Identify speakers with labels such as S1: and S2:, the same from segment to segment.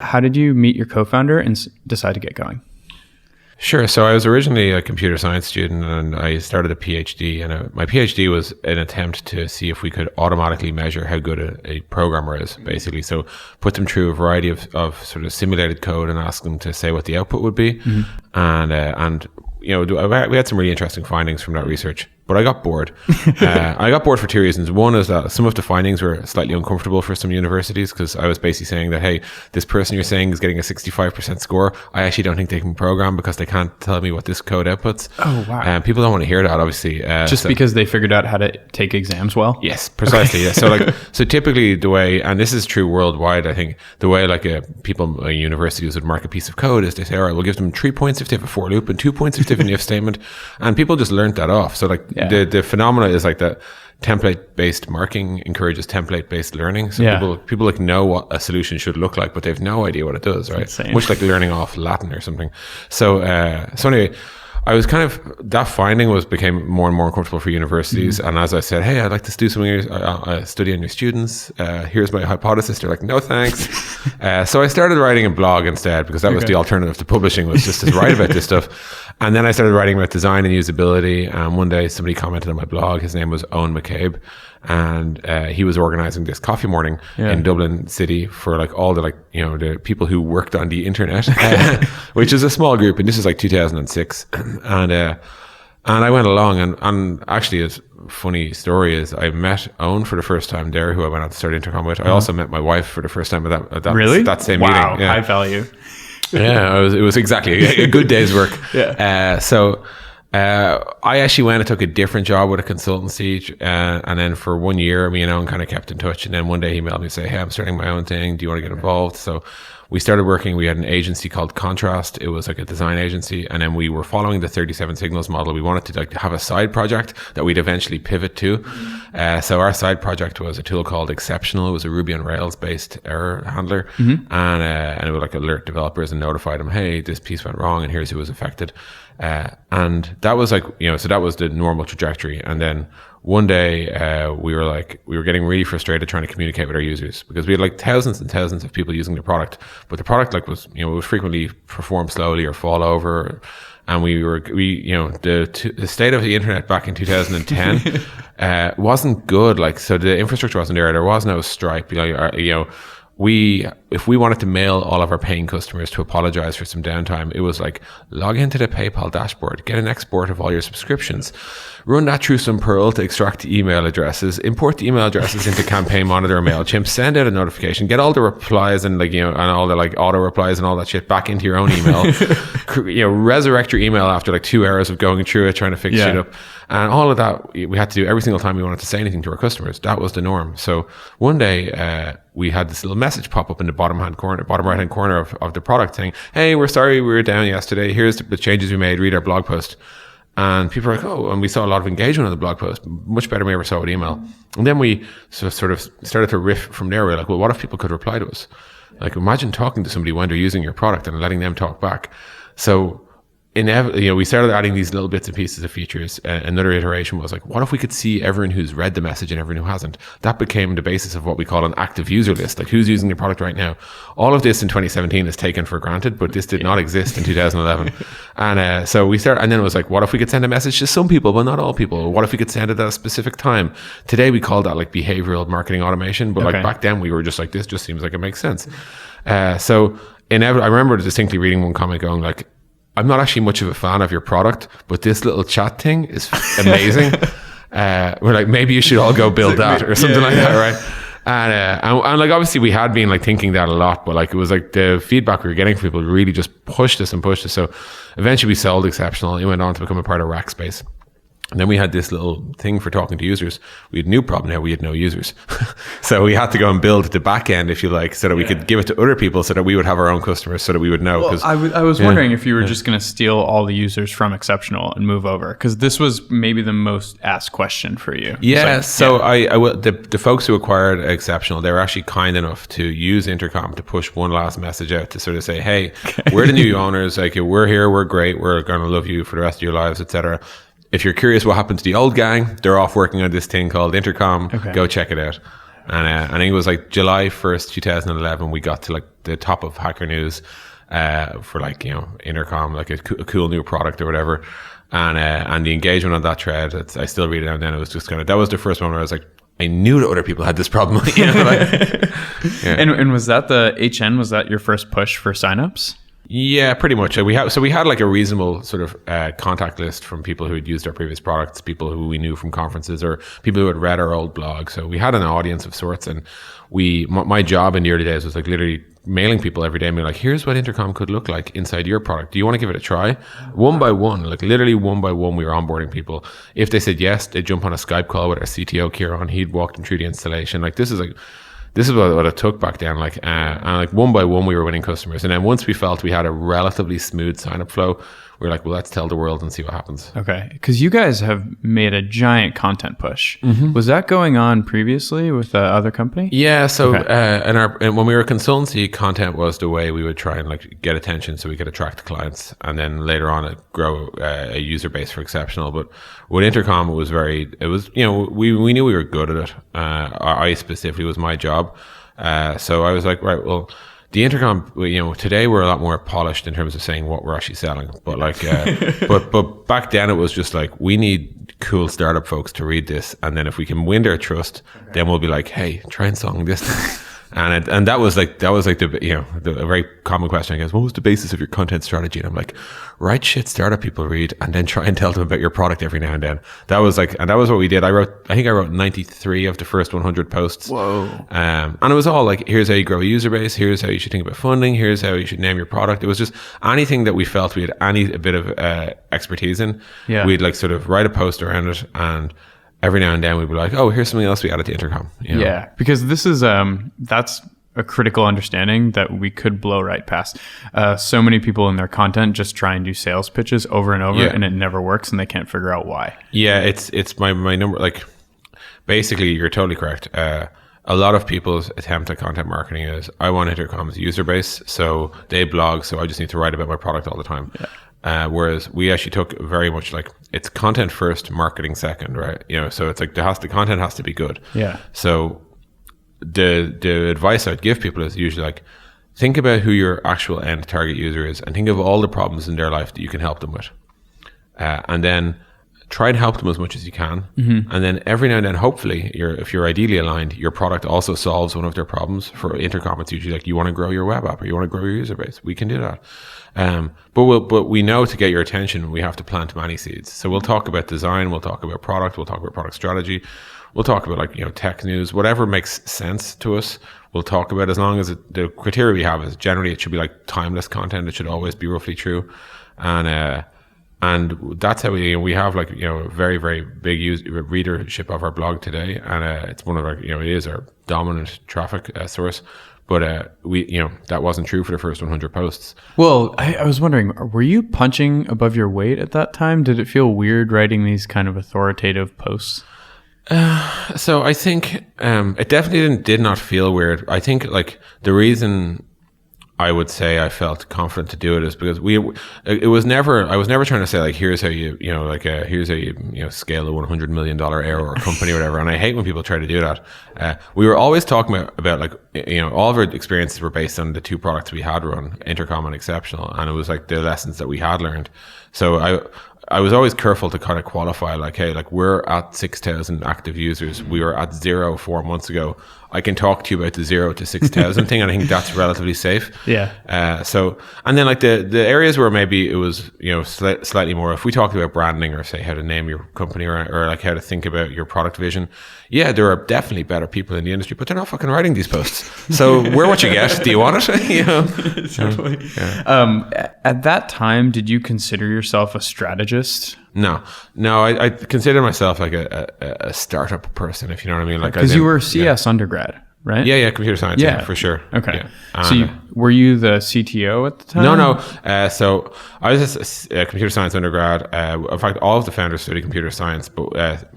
S1: How did you meet your co-founder and decide to get going?
S2: Sure. So I was originally a computer science student and I started a PhD, and my PhD was an attempt to see if we could automatically measure how good a programmer is, basically. So put them through a variety of sort of simulated code and ask them to say what the output would be. And we had some really interesting findings from that research, but I got bored. I got bored for two reasons. One is that some of the findings were slightly uncomfortable for some universities, because I was basically saying that, hey, this person you're saying is getting a 65% score. I actually don't think they can program because they can't tell me what this code outputs.
S1: Oh, wow.
S2: People don't want to hear that, obviously.
S1: Because they figured out how to take exams well?
S2: Yes, precisely. Yeah. So typically the way, and this is true worldwide, I think, the way people at universities would mark a piece of code is they say, all right, we'll give them 3 points if they have a for loop and 2 points if they have an if statement. And people just learned that off. So the phenomena is like that template-based marking encourages template-based learning. So people know what a solution should look like, but they have no idea what it does, right? Much like learning off Latin or something. So anyway, I was that finding became more and more uncomfortable for universities. And as I said, hey, I'd like to do something, study on your students. Here's my hypothesis. They're like, no, thanks. So I started writing a blog instead, because that was the alternative to publishing, was just to write about this stuff. And then I started writing about design and usability. And one day somebody commented on my blog. His name was Owen McCabe. And he was organizing this coffee morning in Dublin City for all the people who worked on the internet, which is a small group. And this is 2006. And I went along, and actually a funny story is I met Owen for the first time there, who I went out to start Intercom with. I also met my wife for the first time at that same meeting.
S1: Wow, high value.
S2: Yeah, it was exactly a good day's work. So I actually went and took a different job with a consultancy, and then for 1 year, me and Owen kind of kept in touch. And then one day he emailed me and say, hey, I'm starting my own thing. Do you want to get involved? So we started working. We had an agency called Contrast. It was like a design agency. And then we were following the 37 signals model. We wanted to have a side project that we'd eventually pivot to. So our side project was a tool called Exceptional. It was a Ruby on Rails based error handler. And it would alert developers and notify them, hey, this piece went wrong and here's who was affected. And that was so that was the normal trajectory. And then one day, we were getting really frustrated trying to communicate with our users, because we had thousands and thousands of people using the product, but the product was would frequently perform slowly or fall over. And the state of the internet back in 2010, wasn't good. So the infrastructure wasn't there. There was no Stripe, if we wanted to mail all of our paying customers to apologize for some downtime, it was log into the PayPal dashboard, get an export of all your subscriptions, run that through some Perl to extract the email addresses, import the email addresses into Campaign Monitor or MailChimp, send out a notification, get all the replies and and all the auto replies and all that shit back into your own email, resurrect your email after 2 hours of going through it, trying to fix shit up. And all of that we had to do every single time we wanted to say anything to our customers. That was the norm. So one day, we had this little message pop up in the bottom right hand corner of the product saying, hey, we're sorry we were down yesterday. Here's the changes we made. Read our blog post. And people were like, oh, and we saw a lot of engagement on the blog post, much better than we ever saw with email. And then we sort of started to riff from there. We're like, well, what if people could reply to us? Imagine talking to somebody when they're using your product and letting them talk back. So we started adding these little bits and pieces of features. Another iteration was what if we could see everyone who's read the message and everyone who hasn't? That became the basis of what we call an active user list, who's using the product right now. All of this in 2017 is taken for granted, but this did not exist in 2011. And so we started, and then it was what if we could send a message to some people, but not all people? What if we could send it at a specific time? Today we call that behavioral marketing automation, but back then we were just this just seems like it makes sense. So I remember distinctly reading one comment going I'm not actually much of a fan of your product, but this little chat thing is amazing. We're maybe you should all go build that or something like that, right? And obviously we had been thinking that a lot, but it was the feedback we were getting from people really just pushed us. So eventually we sold Exceptional. It went on to become a part of Rackspace. And then we had this little thing for talking to users. We had a new problem now. We had no users. So we had to go and build the back end, if you like, so that we could give it to other people so that we would have our own customers, so that we would know.
S1: Well, I was wondering if you were just going to steal all the users from Exceptional and move over, because this was maybe the most asked question for you.
S2: Yeah. The folks who acquired Exceptional, they were actually kind enough to use Intercom to push one last message out to sort of say, hey, we're the new owners. We're here. We're great. We're going to love you for the rest of your lives, etc. If you're curious what happened to the old gang, they're off working on this thing called Intercom. Okay. Go check it out. And I think it was July 1st, 2011, we got to the top of Hacker News for like, you know, Intercom, like a cool new product or whatever. And the engagement on that thread, I still read it, and then it was just kind of, that was the first moment where I was like, I knew that other people had this problem. You know, like, yeah.
S1: And was that the HN? Was that your first push for signups?
S2: Yeah, pretty much. We had like a reasonable sort of contact list from people who had used our previous products, people who we knew from conferences, or people who had read our old blog. So we had an audience of sorts, and my job in the early days was like literally mailing people every day and being like, here's what Intercom could look like inside your product. Do you want to give it a try? One by one, like literally one by one, we were onboarding people. If they said yes, they'd jump on a Skype call with our CTO Kieran. He'd walk them through the installation. Like this is what it took back then. Like, and like one by one, we were winning customers. And then once we felt we had a relatively smooth sign up flow, we were like, well, let's tell the world and see what happens.
S1: Okay. Because you guys have made a giant content push. Mm-hmm. Was that going on previously with the other company?
S2: Yeah. So, and when we were consultancy, content was the way we would try and like get attention so we could attract clients. And then later on, it grow a user base for Exceptional. But with Intercom, it was, you know, we knew we were good at it. I specifically was my job. So I was like, right, well, the Intercom, you know, today we're a lot more polished in terms of saying what we're actually selling. But like, but back then it was just like, we need cool startup folks to read this, and then if we can win their trust, then we'll be like, hey, try and song this. And that was like the, you know, a very common question, I guess. What was the basis of your content strategy? And I'm like, write shit startup people read, and then try and tell them about your product every now and then. That was like, and that was what we did. I think I wrote 93 of the first 100 posts.
S1: Whoa.
S2: And it was all like, here's how you grow a user base. Here's how you should think about funding. Here's how you should name your product. It was just anything that we felt we had a bit of expertise in.
S1: Yeah.
S2: We'd like sort of write a post around it, and every now and then we'd be like, oh, here's something else we added to Intercom. You know?
S1: Yeah, because this is, that's a critical understanding that we could blow right past. So many people in their content just try and do sales pitches over and over, and it never works, and they can't figure out why. Yeah,
S2: it's my number. Like, basically, you're totally correct. A lot of people's attempt at content marketing is, I want Intercom's user base, so they blog, so I just need to write about my product all the time. Yeah. Whereas we actually took very much like, it's content first, marketing second, right? You know, so it's like the content has to be good.
S1: Yeah.
S2: So the advice I'd give people is usually like, think about who your actual end target user is, and think of all the problems in their life that you can help them with, and then try and help them as much as you can. Mm-hmm. And then every now and then, hopefully, if you're ideally aligned, your product also solves one of their problems. For Intercom, it's usually like, you want to grow your web app, or you want to grow your user base. We can do that. But we know to get your attention, we have to plant many seeds. So we'll talk about design, we'll talk about product, we'll talk about product strategy, we'll talk about, like, you know, tech news, whatever makes sense to us. We'll talk about, as long as the criteria we have is generally it should be like timeless content. It should always be roughly true, and that's how we have, like, you know, very, very big readership of our blog today, and it's one of our, you know, it is our dominant traffic source. But you know, that wasn't true for the first 100 posts.
S1: Well, I was wondering, were you punching above your weight at that time? Did it feel weird writing these kind of authoritative posts?
S2: So I think it definitely did not feel weird. I think, like, the reason I would say I felt confident to do it is because I was never trying to say, like, here's how here's how you scale a $100 million ARR company or whatever. And I hate when people try to do that. We were always talking about like, you know, all of our experiences were based on the two products we had run, Intercom and Exceptional. And it was like the lessons that we had learned. So I was always careful to kind of qualify, like, hey, like, we're at 6,000 active users. We were at 0 4 months ago. I can talk to you about the 0 to 6,000 thing, and I think that's relatively safe.
S1: Yeah.
S2: So, and then, like, the areas where maybe it was, you know, slightly more, if we talked about branding, or say how to name your company, or like how to think about your product vision, yeah, there are definitely better people in the industry, but they're not fucking writing these posts. So we're what you get. Do you want it? You know?
S1: Totally. Yeah. At that time, did you consider yourself a strategist?
S2: No, I consider myself like a startup person, if you know what I mean. Like,
S1: because you were a CS undergrad, right?
S2: Yeah, computer science, yeah, for sure.
S1: Okay.
S2: Yeah.
S1: So were you the CTO at the time?
S2: No. So I was a computer science undergrad. In fact, all of the founders studied computer science, but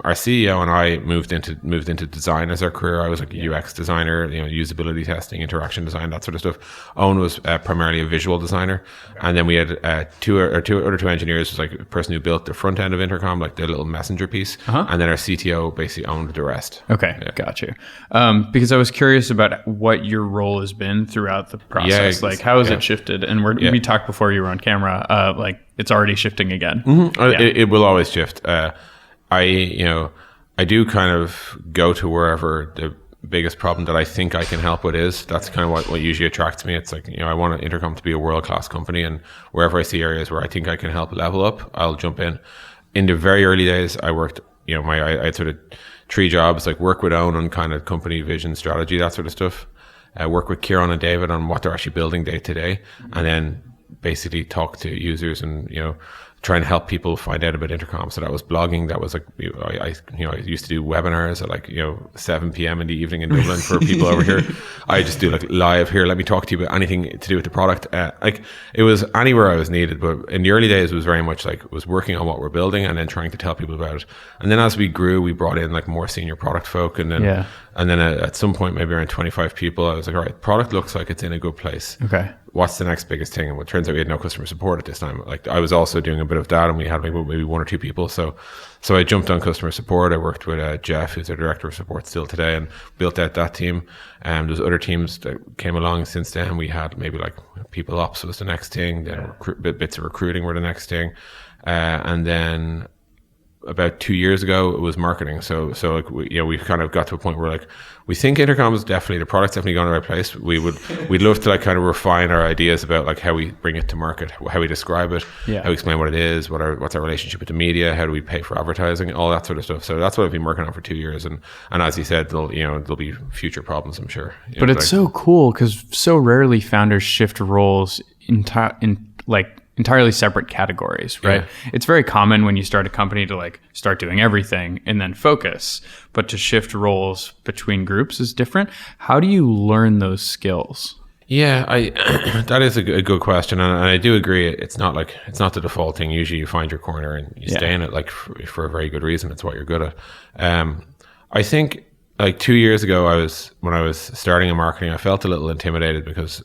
S2: our CEO and I moved into design as our career. I was like a UX designer, you know, usability testing, interaction design, that sort of stuff. Owen was primarily a visual designer, and then we had two engineers. Was like a person who built the front end of Intercom, like the little messenger piece, and then our CTO basically owned the rest.
S1: Okay, got you. Because I was was curious about what your role has been throughout the process. Like, how has it shifted? And we talked before you were on camera. Like, it's already shifting again.
S2: It will always shift. I do kind of go to wherever the biggest problem that I think I can help with is. That's kind of what usually attracts me. It's like, I want Intercom to be a world-class company, and wherever I see areas where I think I can help level up, I'll jump in. In the very early days, I worked, I had sort of 3 jobs, like work with Owen on kind of company vision, strategy, that sort of stuff. Work with Kieran and David on what they're actually building day to day, and then basically talk to users and, try and help people find out about Intercom. So that was blogging. That was like, I used to do webinars at 7 p.m. in the evening in Dublin for people over here. I just do like live here. Let me talk to you about anything to do with the product. Like it was anywhere I was needed, but in the early days it was very much like was working on what we're building and then trying to tell people about it. And then as we grew, we brought in like more senior product folk, and then at some point, maybe around 25 people, I was like, all right, product looks like it's in a good place.
S1: Okay.
S2: What's the next biggest thing? And it turns out we had no customer support at this time. Like I was also doing a bit of that, and we had maybe 1 or 2 people. So I jumped on customer support. I worked with Jeff, who's our director of support still today, and built out that team. There's other teams that came along since then. We had maybe like people ops was the next thing. Then bits of recruiting were the next thing. And then about 2 years ago, it was marketing. So like we kind of got to a point where like we think Intercom is definitely, the product's definitely going the right place. We'd love to like kind of refine our ideas about like how we bring it to market, how we describe it, how we explain what it is, what's our relationship with the media, how do we pay for advertising, all that sort of stuff. So that's what I've been working on for 2 years, and as you said, there'll be future problems, I'm sure.
S1: But it's so cool because so rarely founders shift roles entirely separate categories, right? Yeah. It's very common when you start a company to like start doing everything and then focus, but to shift roles between groups is different. How do you learn those skills?
S2: Yeah, that is a good question, and I do agree. It's not the default thing. Usually, you find your corner and you stay in it, like for a very good reason. It's what you're good at. I think like 2 years ago, when I was starting in marketing, I felt a little intimidated because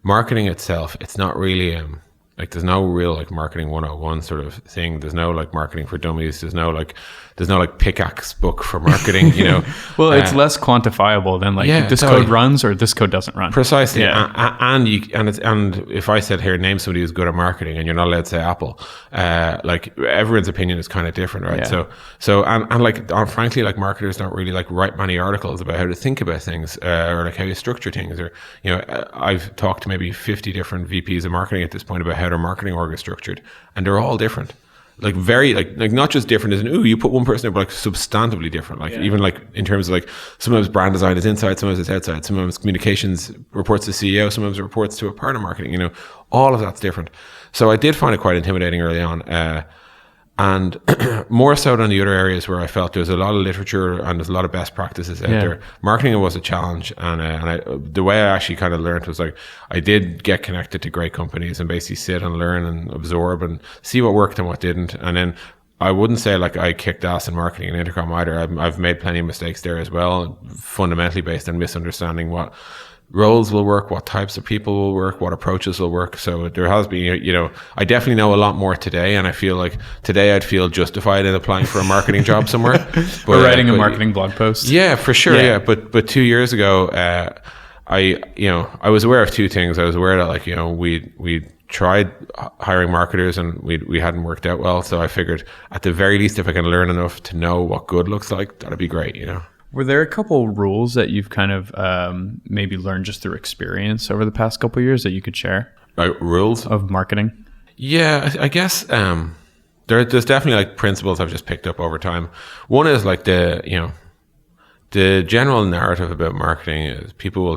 S2: marketing itself, it's not really like there's no real like marketing 101 sort of thing. There's no like marketing for dummies. There's no like pickaxe book for marketing,
S1: Well, it's less quantifiable than like this code runs or this code doesn't run.
S2: Precisely. Yeah. And if I said here, name somebody who's good at marketing, and you're not allowed to say Apple, like everyone's opinion is kind of different, right? Yeah. Frankly, like marketers don't really like write many articles about how to think about things, or like how you structure things, or I've talked to maybe 50 different VPs of marketing at this point about how their marketing org is structured, and they're all different. Like very like not just different as in you put one person there, but like substantively different. Like even like in terms of like sometimes brand design is inside, sometimes it's outside, sometimes communications reports to the CEO, sometimes it reports to a part of marketing. All of that's different. So I did find it quite intimidating early on, and more so than the other areas where I felt there's a lot of literature and there's a lot of best practices out there. Marketing was a challenge, and the way I actually kind of learned was like I did get connected to great companies and basically sit and learn and absorb and see what worked and what didn't. And then I wouldn't say like I kicked ass in marketing and Intercom either. I've made plenty of mistakes there as well, fundamentally based on misunderstanding what roles will work, what types of people will work, what approaches will work. So there has been, I definitely know a lot more today, and I feel like today I'd feel justified in applying for a marketing job somewhere.
S1: Or writing a marketing blog post.
S2: Yeah, for sure. Yeah. But 2 years ago, I was aware of 2 things. I was aware that like, we tried hiring marketers and we hadn't worked out well. So I figured at the very least, if I can learn enough to know what good looks like, that'd be great,
S1: Were there a couple rules that you've kind of maybe learned just through experience over the past couple of years that you could share?
S2: Rules?
S1: Of marketing?
S2: Yeah, I guess there's definitely like principles I've just picked up over time. One is like the general narrative about marketing is people will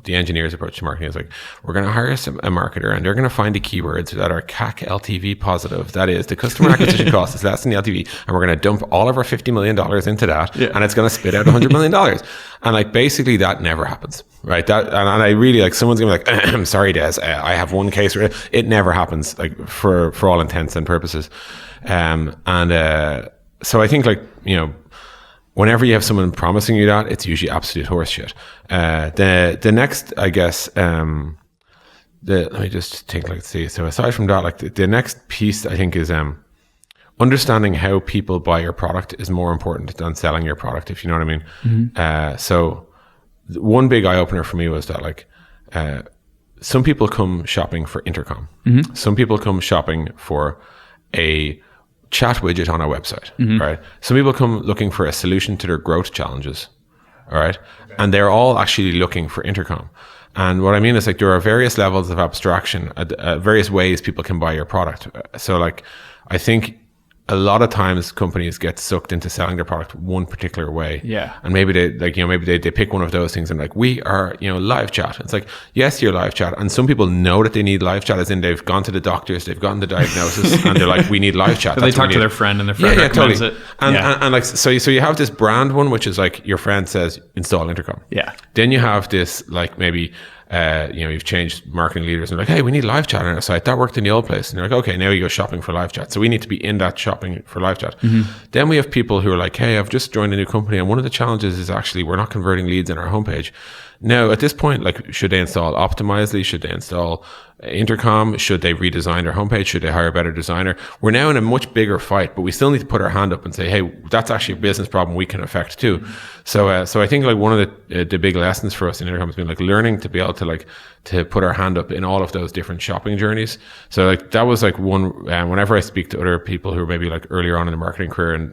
S2: the engineers' approach to marketing is like, we're going to hire a marketer and they're going to find the keywords that are CAC LTV positive. That is, the customer acquisition cost is less than the LTV. And we're going to dump all of our $50 million into that. Yeah. And it's going to spit out $100 million. And like, basically that never happens, right? And I really like, someone's going to be like, I'm sorry, Des, I have one case where it never happens, like for all intents and purposes. So I think like, whenever you have someone promising you that, it's usually absolute horseshit. The next, I guess, let me just think, let's see. So aside from that, like the next piece I think is understanding how people buy your product is more important than selling your product, if you know what I mean. Mm-hmm. So one big eye opener for me was that like some people come shopping for Intercom. Some people come shopping for a chat widget on our website, right? Some people come looking for a solution to their growth challenges, all right? And they're all actually looking for Intercom. And what I mean is like there are various levels of abstraction, various ways people can buy your product. So like I think a lot of times companies get sucked into selling their product one particular way.
S1: Yeah.
S2: And maybe they like, maybe they pick one of those things and like, we are, live chat. It's like, yes, you're live chat. And some people know that they need live chat, as in they've gone to the doctors, they've gotten the diagnosis and they're like, we need live chat.
S1: They talk to their friend and their friend recommends it.
S2: And like, so you have this brand one, which is like your friend says, install Intercom.
S1: Yeah.
S2: Then you have this, like maybe, you've changed marketing leaders and like, hey, we need live chat on our site. That worked in the old place. And you're like, okay, now you go shopping for live chat. So we need to be in that shopping for live chat. Then we have people who are like, hey, I've just joined a new company. And one of the challenges is actually we're not converting leads in our homepage. Now, at this point, like, should they install Optimizely? Should they install Intercom? Should they redesign their homepage? Should they hire a better designer? We're now in a much bigger fight, but we still need to put our hand up and say, hey, that's actually a business problem we can affect too. So I think like one of the big lessons for us in Intercom has been like learning to be able to put our hand up in all of those different shopping journeys. So like that was like one, whenever I speak to other people who are maybe like earlier on in the marketing career and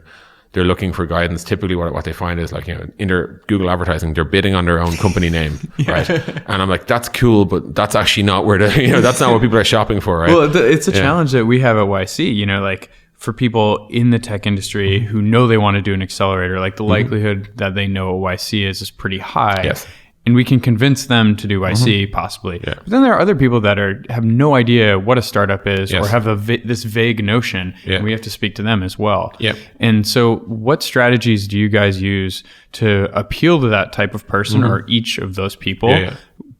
S2: they're looking for guidance, typically what they find is like, in their Google advertising, they're bidding on their own company name, right? And I'm like, that's cool, but that's actually not where that's not what people are shopping for, right?
S1: Well, it's a challenge that we have at YC, like for people in the tech industry who know they want to do an accelerator, like the likelihood that they know what YC is pretty high.
S2: Yes.
S1: And we can convince them to do YC possibly. Yeah. But then there are other people that have no idea what a startup is or have this vague notion. Yeah. And we have to speak to them as well.
S2: Yep.
S1: And so what strategies do you guys use to appeal to that type of person or each of those people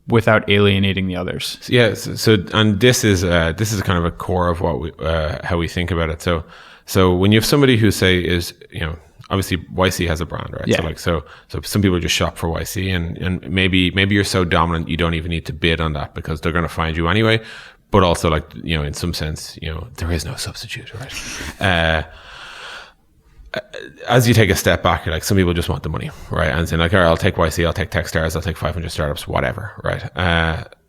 S1: without alienating the others?
S2: Yeah. So and this is kind of a core of what we, how we think about it. So when you have somebody who is, obviously YC has a brand, right?
S1: Yeah.
S2: So some people just shop for YC and maybe you're so dominant you don't even need to bid on that because they're going to find you anyway. But also like, in some sense, there is no substitute, right? As you take a step back, you're like, some people just want the money, right? And saying like, all right, I'll take YC, I'll take Techstars, I'll take 500 startups, whatever, right?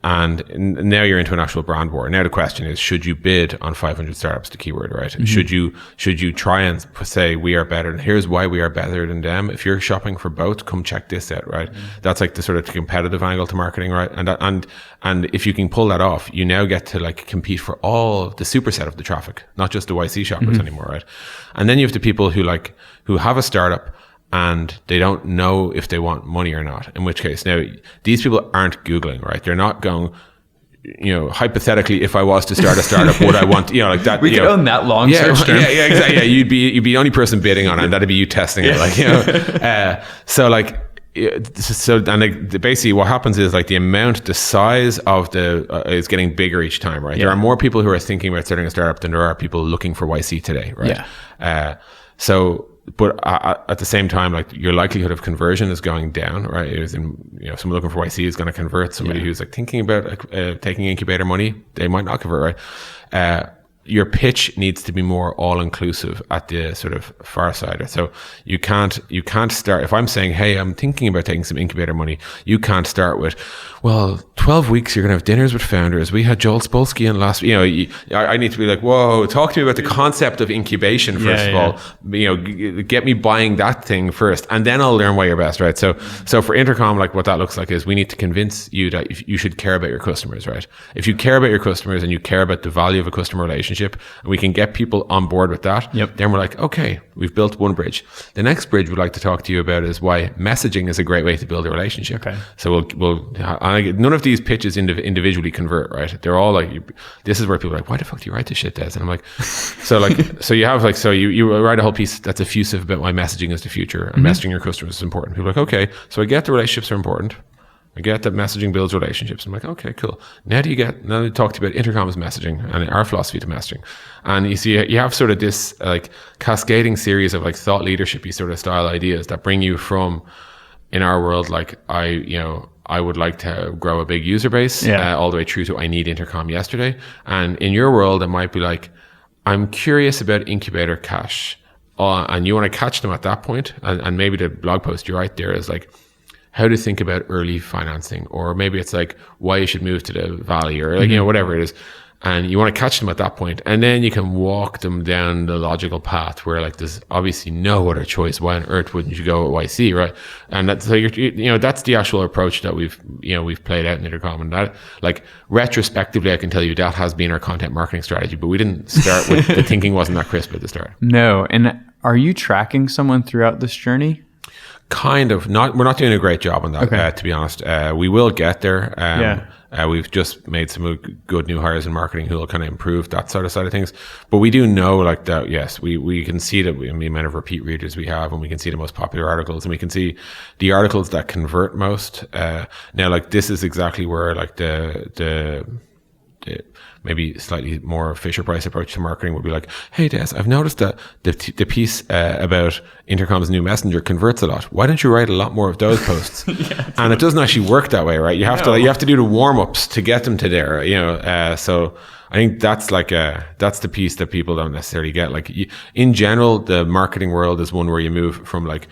S2: And now you're into an actual brand war. Now the question is, should you bid on 500 startups to keyword, right? Should you try and say we are better and here's why we are better than them? If you're shopping for both, come check this out, right? That's like the sort of competitive angle to marketing, right? And if you can pull that off, you now get to like compete for all the superset of the traffic, not just the YC shoppers anymore, right? And then you have the people who have a startup and they don't know if they want money or not, in which case now these people aren't Googling, right? They're not going, hypothetically, if I was to start a startup, would I want, like that?
S1: We could own that long search term.
S2: Yeah, exactly. Yeah, you'd be the only person bidding on it, and that'd be you testing it, basically what happens is like the size of is getting bigger each time, right? Yeah. There are more people who are thinking about starting a startup than there are people looking for YC today, right? Yeah. But at the same time, like your likelihood of conversion is going down, right? Someone looking for YC is going to convert. Somebody who's like thinking about taking incubator money, they might not convert, right? Your pitch needs to be more all-inclusive at the sort of far side. So you can't start, if I'm saying, hey, I'm thinking about taking some incubator money, you can't start with, well, 12 weeks, you're going to have dinners with founders. We had Joel Spolsky in last, I need to be like, whoa, talk to me about the concept of incubation first of all, get me buying that thing first, and then I'll learn why you're best, right? So for Intercom, like what that looks like is we need to convince you that you should care about your customers, right? If you care about your customers and you care about the value of a customer relationship, and we can get people on board with that, then we're like, okay, we've built one bridge. The next bridge we'd like to talk to you about is why messaging is a great way to build a relationship. Okay. So none of these pitches individually convert, right? They're all like, this is where people are like, why the fuck do you write this shit, Des? And I'm like, you write a whole piece that's effusive about why messaging is the future and messaging your customers is important. People are like, okay, so I get the relationships are important. I get that messaging builds relationships. I'm like, okay, cool. Now they talk to you about Intercom's messaging and our philosophy to messaging. And you see, you have sort of this like cascading series of like thought leadership-y sort of style ideas that bring you from, in our world, like I would like to grow a big user base all the way through to I need Intercom yesterday. And in your world, it might be like, I'm curious about incubator cash. And you want to catch them at that point. And maybe the blog post you write there is like, how to think about early financing, or maybe it's like why you should move to the valley, or like, you know, whatever it is. And you want to catch them at that point, and then you can walk them down the logical path where like there's obviously no other choice. Why on earth wouldn't you go at YC, right? And that's so you know, that's the actual approach that we've played out in Intercom, and that, like, retrospectively I can tell you that has been our content marketing strategy, but we didn't start with the thinking wasn't that crisp at the start.
S1: No. And are you tracking someone throughout this journey?
S2: Kind of. We're not doing a great job on that,
S1: okay.
S2: To be honest. We will get there. We've just made some good new hires in marketing who will kind of improve that sort of side of things. But we do know, like, that, yes, we can see that the amount of repeat readers we have, and we can see the most popular articles, and we can see the articles that convert most. Now, like, this is exactly where, like, the maybe slightly more Fisher Price approach to marketing would be like, hey Des, I've noticed that the piece about Intercom's new messenger converts a lot. Why don't you write a lot more of those posts? And it doesn't actually work that way, right? You have to do the warm-ups to get them to there, you know. So I think that's like that's the piece that people don't necessarily get. Like, in general, the marketing world is one where you move from like,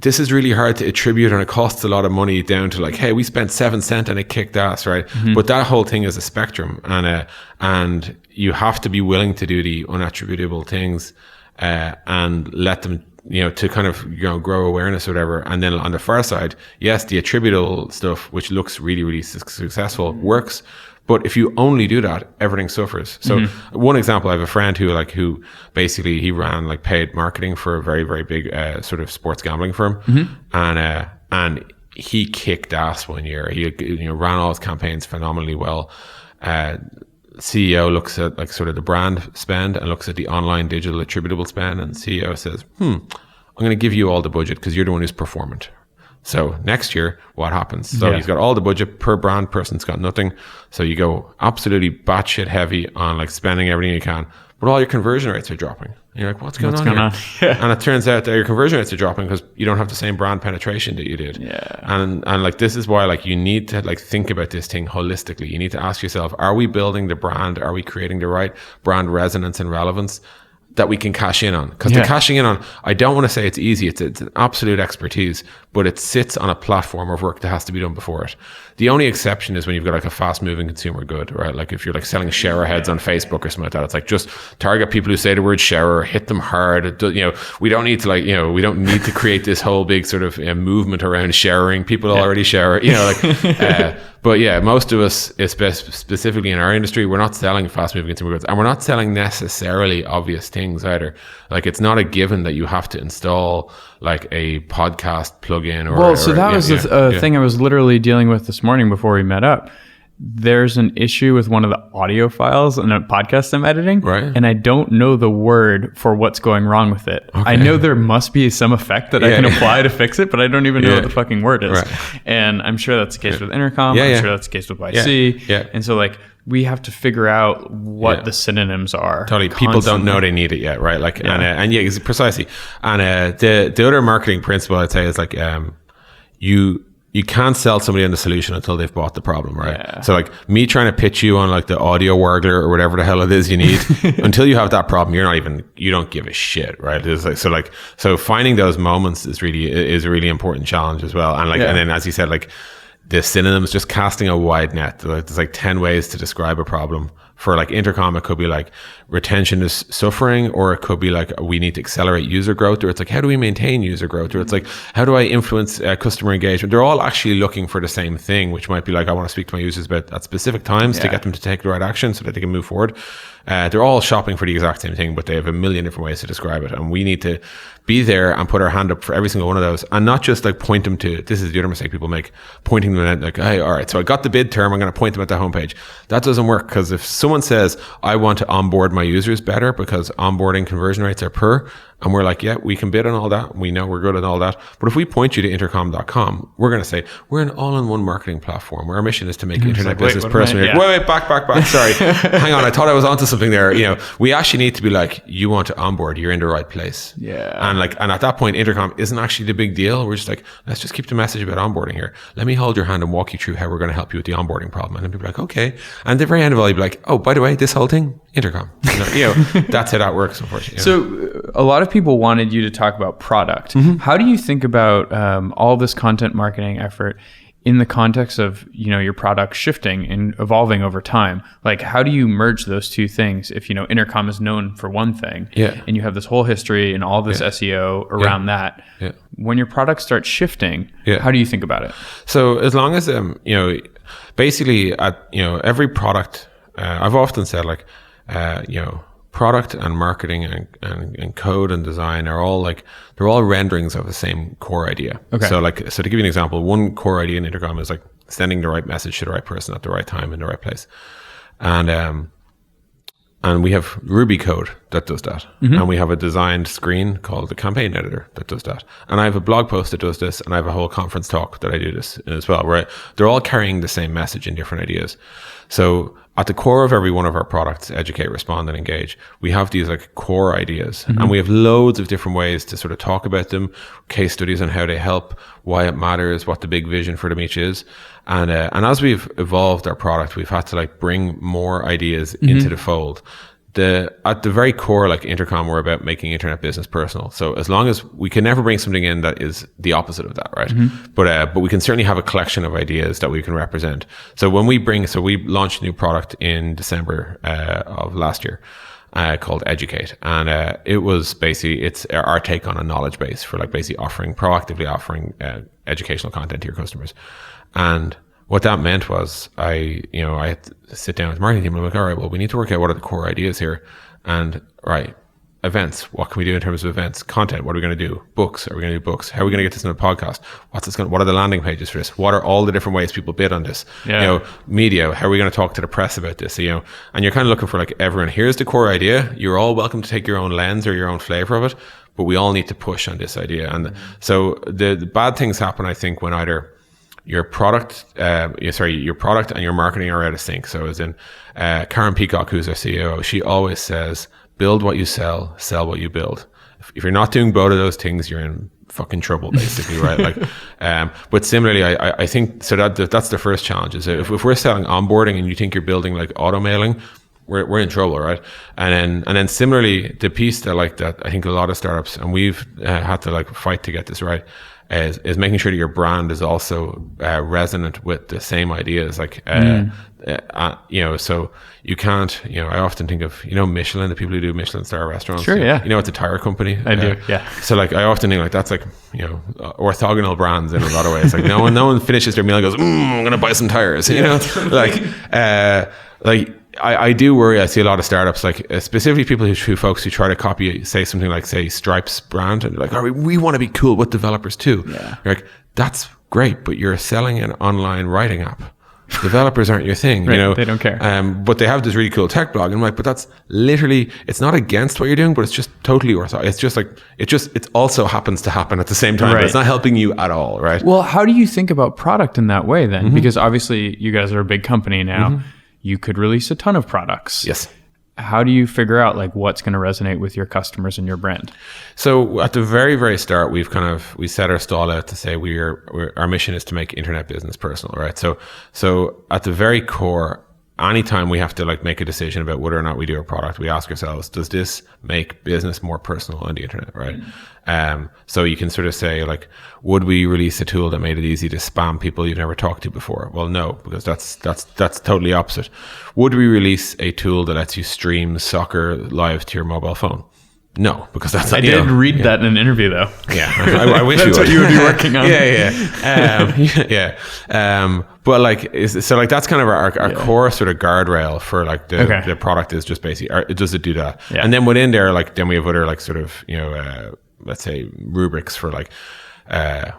S2: this is really hard to attribute and it costs a lot of money, down to like, hey, we spent 7 cents and it kicked ass, right? But that whole thing is a spectrum, and you have to be willing to do the unattributable things and let them, you know, to kind of, you know, grow awareness or whatever. And then on the far side, yes, the attributable stuff, which looks really, really successful, works. But if you only do that, everything suffers. So one example, I have a friend who basically he ran like paid marketing for a very, very big sort of sports gambling firm, and he kicked ass one year. He, you know, ran all his campaigns phenomenally well. CEO looks at like sort of the brand spend and looks at the online digital attributable spend, and CEO says, I'm going to give you all the budget because you're the one who's performant. So next year, what happens? So he's got all the budget, per brand person's got nothing. So you go absolutely batshit heavy on like spending everything you can, but all your conversion rates are dropping. And you're like, what's going on here? And it turns out that your conversion rates are dropping because you don't have the same brand penetration that you did. And like, this is why, like, you need to like think about this thing holistically. You need to ask yourself, are we building the brand? Are we creating the right brand resonance and relevance that we can cash in on? Because the cashing in on, I don't want to say it's easy. It's an absolute expertise, but it sits on a platform of work that has to be done before it. The only exception is when you've got like a fast moving consumer good, right? Like if you're like selling shower heads on Facebook or something like that, it's like, just target people who say the word shower, hit them hard. You know, we don't need to like, you know, we don't need to create this whole big sort of movement around showering. People already shower, you know, like, but yeah, most of us, specifically in our industry, we're not selling fast moving consumer goods, and we're not selling necessarily obvious things either. Like, it's not a given that you have to install like a podcast plugin or.
S1: Well, so that was the thing I was literally dealing with this morning before we met up. There's an issue with one of the audio files in a podcast I'm editing,
S2: right?
S1: And I don't know the word for what's going wrong with it. I know there must be some effect that I can apply to fix it, but I don't even know what the fucking word is. Right. And I'm sure that's the case with Intercom. I'm sure that's the case with YC. And so like, we have to figure out what the synonyms are. Totally.
S2: People don't know they need it yet, right? Like, and precisely. And the other marketing principle I'd say is like, you can't sell somebody on the solution until they've bought the problem, right? So like, me trying to pitch you on like the audio warbler or whatever the hell it is you need, until you have that problem, you don't give a shit, right? It's like, so finding those moments is a really important challenge as well. And like, and then as you said, like, the synonyms, just casting a wide net. There's like 10 ways to describe a problem. For like Intercom, it could be like retention is suffering, or it could be like we need to accelerate user growth, or it's like, how do we maintain user growth, or it's like, how do I influence customer engagement? They're all actually looking for the same thing, which might be like, I want to speak to my users about at specific times to get them to take the right action so that they can move forward. They're all shopping for the exact same thing, but they have a million different ways to describe it. And we need to be there and put our hand up for every single one of those, and not just like point them to, this is the other mistake people make, pointing them at like, hey, all right, so I got the bid term, I'm going to point them at the homepage. That doesn't work, because if someone says, I want to onboard my users better because onboarding conversion rates are poor, and we're like, yeah, we can bid on all that, we know we're good at all that, but if we point you to intercom.com, we're going to say, we're an all-in-one marketing platform where our mission is to make internet business personal. Wait, back, sorry. Hang on, I thought I was onto something there. You know, we actually need to be like, you want to onboard, you're in the right place. And at that point, Intercom isn't actually the big deal. We're just like, let's just keep the message about onboarding here. Let me hold your hand and walk you through how we're going to help you with the onboarding problem. And then people are like, okay. And at the very end of it all, you'd be like, oh, by the way, this whole thing, Intercom. You know, that's how that works, unfortunately.
S1: So a lot of people wanted you to talk about product. How do you think about all this content marketing effort in the context of, your product shifting and evolving over time? Like, how do you merge those two things? If, Intercom is known for one thing, and you have this whole history and all this SEO around that, when your product starts shifting, how do you think about it?
S2: So as long as, basically every product, I've often said like, product and marketing and code and design are all they're all renderings of the same core idea.
S1: Okay.
S2: So to give you an example, one core idea in Intercom is like sending the right message to the right person at the right time in the right place. And we have Ruby code that does that. And we have a designed screen called the campaign editor that does that. And I have a blog post that does this, and I have a whole conference talk that I do this as well, where they're all carrying the same message in different ideas. So at the core of every one of our products, educate, respond, and engage, we have these core ideas, and we have loads of different ways to sort of talk about them, case studies on how they help, why it matters, what the big vision for them each is. And as we've evolved our product, we've had to bring more ideas into the fold. At the very core, Intercom, we're about making internet business personal. So as long as we can never bring something in that is the opposite of that, right? But we can certainly have a collection of ideas that we can represent. So we launched a new product in December of last year called Educate, and it was basically it's our take on a knowledge base for basically proactively offering educational content to your customers. And what that meant was I had to sit down with the marketing team and I'm like, all right, well, we need to work out what are the core ideas here. And events, what can we do in terms of events? Content, what are we going to do? Books, are we going to do books? How are we going to get this in a podcast? What are the landing pages for this? What are all the different ways people bid on this? Media, how are we going to talk to the press about this? And you're kind of looking for everyone, here's the core idea. You're all welcome to take your own lens or your own flavor of it, but we all need to push on this idea. And so the bad things happen, I think, when either your product and your marketing are out of sync. So as in Karen Peacock, who's our CEO, she always says, build what you sell what you build. If you're not doing both of those things, you're in fucking trouble, basically, right? But similarly, I think, so that's the first challenge is if we're selling onboarding and you think you're building auto mailing, we're in trouble, right? And then similarly, the piece that I think a lot of startups, and we've had to fight to get this right, is making sure that your brand is also resonant with the same ideas. So you can't, I often think of, Michelin, the people who do Michelin star restaurants.
S1: Sure, yeah.
S2: It's a tire company.
S1: I do, yeah.
S2: So I often think that's orthogonal brands in a lot of ways. No one finishes their meal and goes, I'm going to buy some tires, I do worry. I see a lot of startups, specifically people folks who try to copy, say something say Stripe's brand, and they're we want to be cool with developers too. Yeah. You're that's great, but you're selling an online writing app. Developers aren't your thing,
S1: right, they don't care.
S2: But they have this really cool tech blog, and I'm but that's literally, it's not against what you're doing, but it's just totally orthogonal. It's just it also happens to happen at the same time. Right. But it's not helping you at all, right?
S1: Well, how do you think about product in that way then? Because obviously you guys are a big company now. You could release a ton of products.
S2: Yes.
S1: How do you figure out what's going to resonate with your customers and your brand?
S2: So at the very, very start, we set our stall out to say our mission is to make internet business personal, right? So at the very core, anytime we have to make a decision about whether or not we do a product, we ask ourselves, does this make business more personal on the internet, right? So you can sort of say would we release a tool that made it easy to spam people you've never talked to before? Well, no, because that's totally opposite. Would we release a tool that lets you stream soccer live to your mobile phone? No, because that's
S1: I did read that in an interview though.
S2: Yeah, I wish
S1: that's what you would be working on.
S2: But that's kind of our core sort of guardrail for the product is just basically does it do that? Yeah. And then within there, then we have other let's say rubrics for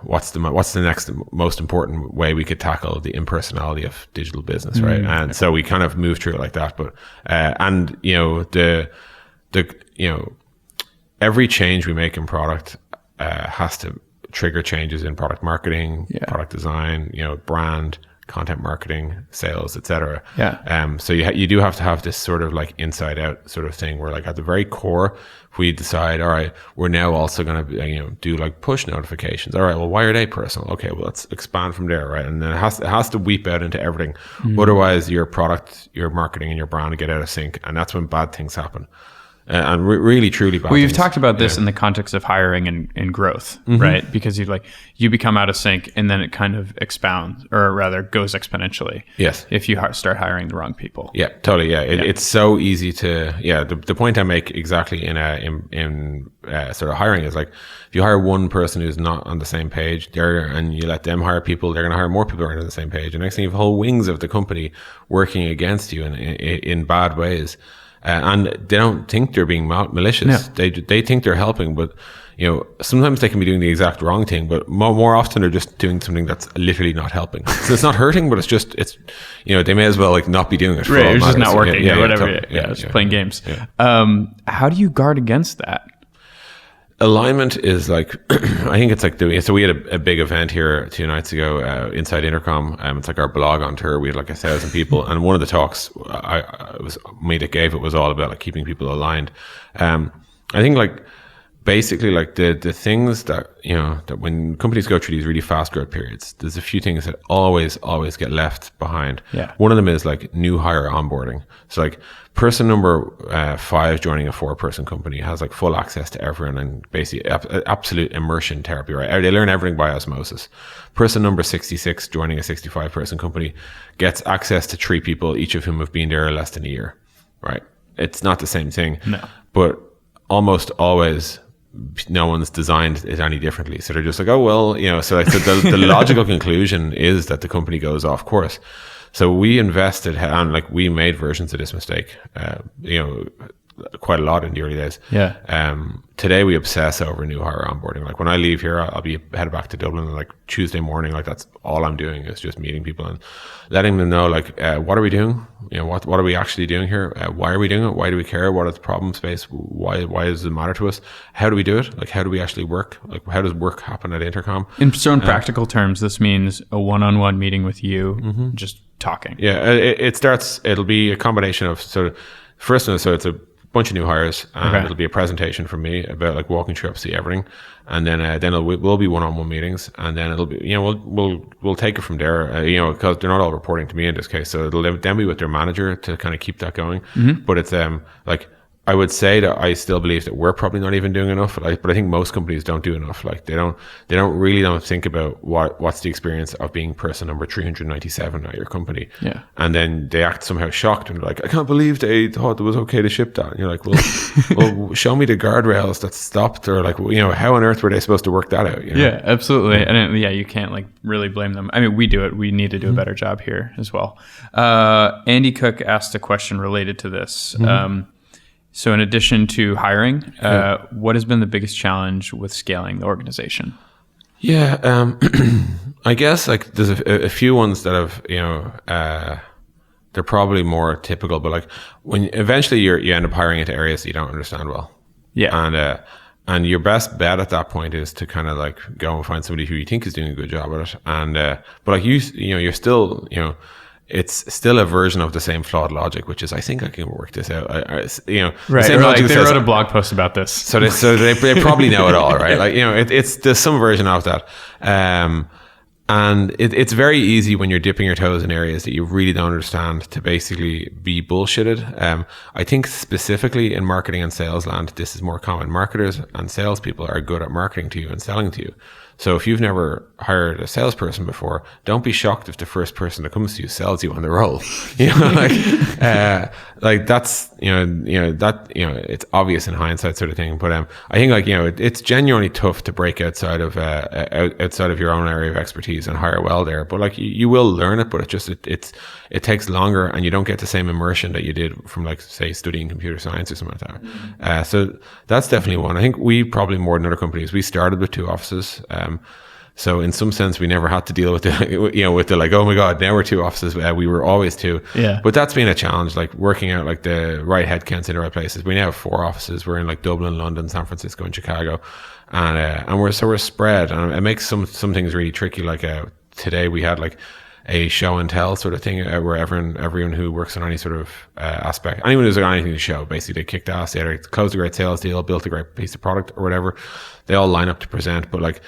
S2: what's the next most important way we could tackle the impersonality of digital business, right? And so we kind of move through it like that. But every change we make in product has to trigger changes in product marketing, product design, brand, content marketing, sales, etc. Yeah. So you do have to have this sort of inside out sort of thing where at the very core, if we decide, all right, we're now also going to do push notifications. All right, well, why are they personal? Okay, well, let's expand from there, right? And then it has to weep out into everything. Otherwise, your product, your marketing, and your brand get out of sync, and that's when bad things happen. and really truly bad.
S1: Well, you've talked about this in the context of hiring and growth, right? Because you become out of sync, and then it kind of expounds, or rather goes exponentially.
S2: Yes.
S1: If you start hiring the wrong people.
S2: Yeah, totally. Yeah, it's so easy to. Yeah, the point I make exactly in sort of hiring is like, if you hire one person who's not on the same page, and you let them hire people, they're going to hire more people who aren't on the same page. And next thing, you have whole wings of the company working against you in bad ways. And they don't think they're being malicious. No. They think they're helping, but sometimes they can be doing the exact wrong thing. But more often they're just doing something that's literally not helping. So it's not hurting, but it's they may as well like not be doing it.
S1: Right, it's just not working. Or whatever. It's playing games. Yeah. How do you guard against that?
S2: Alignment is like, I think it's like so we had a big event here 2 nights ago inside Intercom. It's like our blog on tour. We had like 1,000 people, and one of the talks it was me that gave it was all about like keeping people aligned. I think like basically like the things that that when companies go through these really fast growth periods, there's a few things that always get left behind.
S1: Yeah.
S2: One of them is like new hire onboarding. So like person number 5 joining a 4-person company has like full access to everyone and basically absolute immersion therapy, right? They learn everything by osmosis. Person number 66 joining a 65-person company gets access to 3 people, each of whom have been there less than a year, right? It's not the same thing.
S1: No.
S2: But almost always no one's designed it any differently. So they're just like, oh, well, so like the logical conclusion is that the company goes off course. So we invested, and like we made versions of this mistake, quite a lot in the early days.
S1: Yeah.
S2: Today we obsess over new hire onboarding. Like when I leave here, I'll be headed back to Dublin like Tuesday morning. Like that's all I'm doing is just meeting people and letting them know like, what are we doing? What are we actually doing here? Why are we doing it? Why do we care? What is the problem space? Why does it matter to us? How do we do it? Like how do we actually work? Like how does work happen at Intercom?
S1: In practical terms, this means a one-on-one meeting with you, just talking.
S2: Yeah, it'll be a combination of sort of first, so it's a bunch of new hires, and it'll be a presentation from me about like walking through absolutely everything, and then we'll be one-on-one meetings, and then it'll be we'll take it from there, because they're not all reporting to me in this case, so it'll then be with their manager to kind of keep that going. But it's like I would say that I still believe that we're probably not even doing enough, but I think most companies don't do enough. Like they don't think about what's the experience of being person number 397 at your company.
S1: Yeah.
S2: And then they act somehow shocked and like, I can't believe they thought it was okay to ship that. And you're like, well, show me the guardrails that stopped, or like, how on earth were they supposed to work that out?
S1: Yeah, absolutely. And you can't like really blame them. I mean, we do it. We need to do a better job here as well. Andy Cook asked a question related to this. So in addition to hiring, what has been the biggest challenge with scaling the organization?
S2: Yeah, I guess like there's a few ones that have, they're probably more typical, but like when eventually you end up hiring into areas that you don't understand well.
S1: Yeah.
S2: And your best bet at that point is to kind of like go and find somebody who you think is doing a good job at it. And, but like you're still, it's still a version of the same flawed logic, which is I think I can work this out.
S1: Right.
S2: The same
S1: logic they wrote a blog post about this,
S2: so they probably know it all, right? Like there's some version of that, and it's very easy when you're dipping your toes in areas that you really don't understand to basically be bullshitted. I think specifically in marketing and sales land, this is more common. Marketers and salespeople are good at marketing to you and selling to you. So if you've never hired a salesperson before, don't be shocked if the first person that comes to you sells you on the role. Like that's it's obvious in hindsight sort of thing. But I think it's genuinely tough to break outside of your own area of expertise and hire well there. But like you will learn it, but it takes longer, and you don't get the same immersion that you did from like say studying computer science or something like that. So that's definitely one. I think we probably more than other companies, we started with 2 offices. So in some sense, we never had to deal with the like, oh my God, now we're 2 offices. We were always 2.
S1: Yeah.
S2: But that's been a challenge, like working out like the right headcounts in the right places. We now have 4 offices. We're in like Dublin, London, San Francisco, and Chicago, and we're spread, and it makes some things really tricky. Like today we had like a show and tell sort of thing where everyone who works on any sort of aspect, anyone who's got anything to show, basically they kicked ass, they either closed a great sales deal, built a great piece of product or whatever, they all line up to present. But like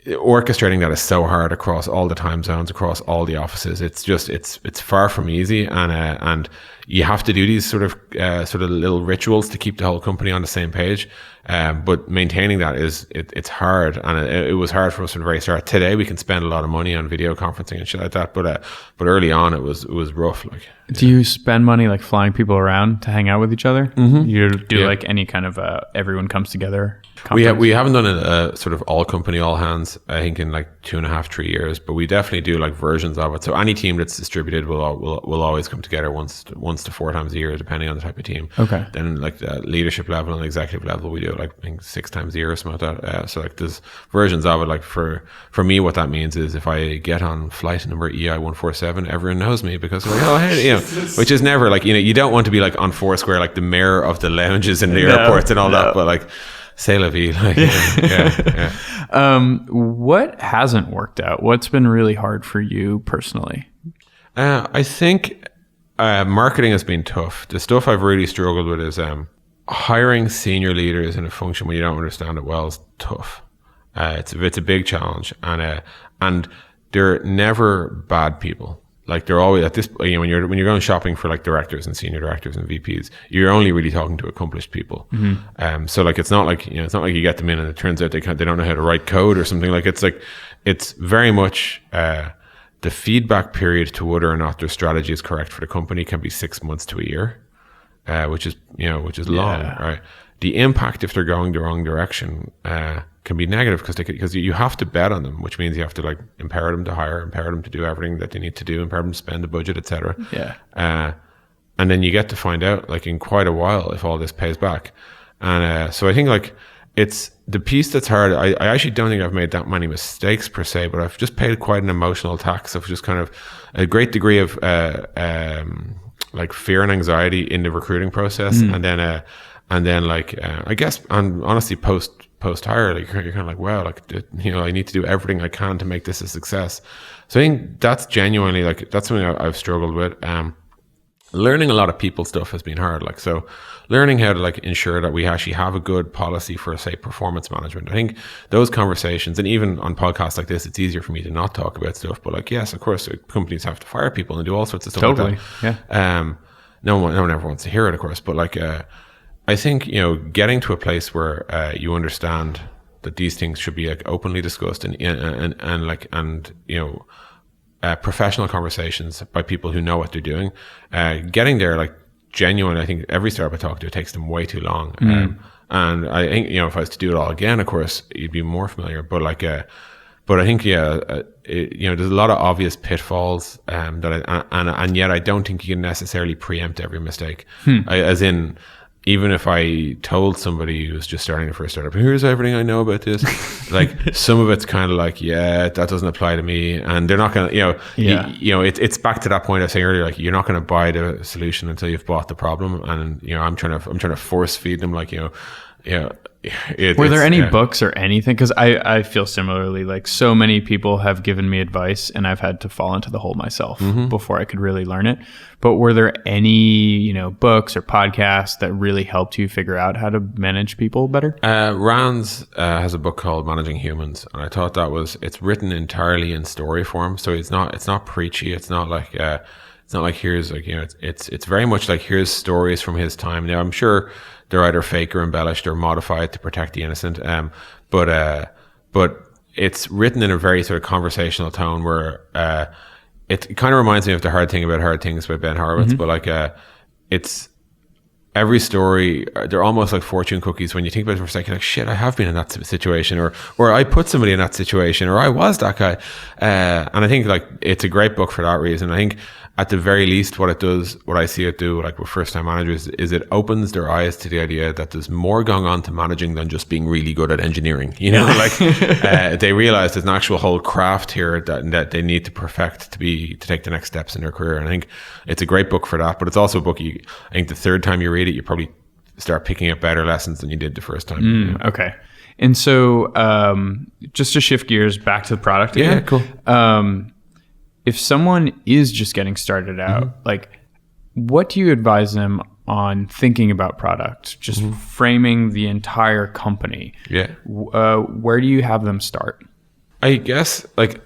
S2: orchestrating that is so hard across all the time zones, across all the offices. It's just it's far from easy, and you have to do these sort of little rituals to keep the whole company on the same page. But maintaining that it's hard, and it was hard for us from the very start. Today we can spend a lot of money on video conferencing and shit like that, but early on it was rough. Like,
S1: do you spend money like flying people around to hang out with each other? Mm-hmm. You do like any kind of everyone comes together conference?
S2: We haven't done a sort of all company, all hands, I think, in like 2.5-3 years, but we definitely do like versions of it. So any team that's distributed will always come together once to 4 times a year, depending on the type of team.
S1: Okay.
S2: Then like the leadership level and executive level, we do it like I think 6 times a year or something like that. So like there's versions of it. Like for me, what that means is if I get on flight number EI 147, everyone knows me because they're like, oh hey, you know, which is never like, you know, you don't want to be like on Foursquare, like the mayor of the lounges in the airports and all that, but like, c'est la vie. Like,
S1: what hasn't worked out? What's been really hard for you personally?
S2: I think marketing has been tough. The stuff I've really struggled with is hiring senior leaders in a function when you don't understand it well is tough. It's a big challenge, and they're never bad people. Like they're always at this, you know, when you're going shopping for like directors and senior directors and VPs, you're only really talking to accomplished people. Mm-hmm. So like it's not like you get them in and it turns out they don't know how to write code or something. Like it's very much the feedback period to whether or not their strategy is correct for the company can be 6 months to a year, which is long, right? The impact if they're going the wrong direction can be negative because you have to bet on them, which means you have to like empower them to hire, empower them to do everything that they need to do, empower them to spend the budget, etc. And then you get to find out like in quite a while if all this pays back. And so I think like it's the piece that's hard. I actually don't think I've made that many mistakes per se, but I've just paid quite an emotional tax of just kind of a great degree of like fear and anxiety in the recruiting process, and then like I guess, and honestly post hire, like you're kind of like, wow, like, you know, I need to do everything I can to make this a success. So I think that's genuinely like that's something I've struggled with. Learning a lot of people stuff has been hard. Like, so learning how to like ensure that we actually have a good policy for, say, performance management. I think those conversations, and even on podcasts like this, it's easier for me to not talk about stuff. But like, yes, of course, companies have to fire people and do all sorts of stuff.
S1: Totally.
S2: Like that. Yeah. No one ever wants to hear it, of course. But like, I think, you know, getting to a place where you understand that these things should be like openly discussed and you know, professional conversations by people who know what they're doing. Getting there, like genuine, I think every startup I talk to, it takes them way too long. And I think, you know, if I was to do it all again, of course, you'd be more familiar. But like, but I think, you know, there's a lot of obvious pitfalls, and yet I don't think you can necessarily preempt every mistake. As in, even if I told somebody who's just starting their first startup, here's everything I know about this, like some of it's kind of like, yeah, that doesn't apply to me, and they're not gonna, you know, it's back to that point I was saying earlier, like you're not gonna buy the solution until you've bought the problem, and you know, I'm trying to force feed them, like, you know. Were
S1: there any books or anything? Because I feel similarly, like so many people have given me advice and I've had to fall into the hole myself before I could really learn it. But were there any, you know, books or podcasts that really helped you figure out how to manage people better?
S2: Rands has a book called Managing Humans, and I thought it's written entirely in story form, so it's not preachy. It's not like here's like, you know, it's very much like here's stories from his time. Now I'm sure they're either fake or embellished or modified to protect the innocent. But it's written in a very sort of conversational tone where it kind of reminds me of The Hard Thing About Hard Things by Ben Horowitz. But like it's every story, they're almost like fortune cookies. When you think about it for a second, like, shit, I have been in that situation, or I put somebody in that situation, or I was that guy. And I think like it's a great book for that reason. I think at the very least, what I see it do, like with first-time managers, is it opens their eyes to the idea that there's more going on to managing than just being really good at engineering. You know, like they realize there's an actual whole craft here that they need to perfect to take the next steps in their career. And I think it's a great book for that. But it's also a book I think the third time you read it, you probably start picking up better lessons than you did the first time. You know?
S1: Okay. And so just to shift gears back to the product again.
S2: Yeah, cool.
S1: If someone is just getting started out, like what do you advise them on thinking about product, just framing the entire company?
S2: Yeah.
S1: Where do you have them start?
S2: I guess like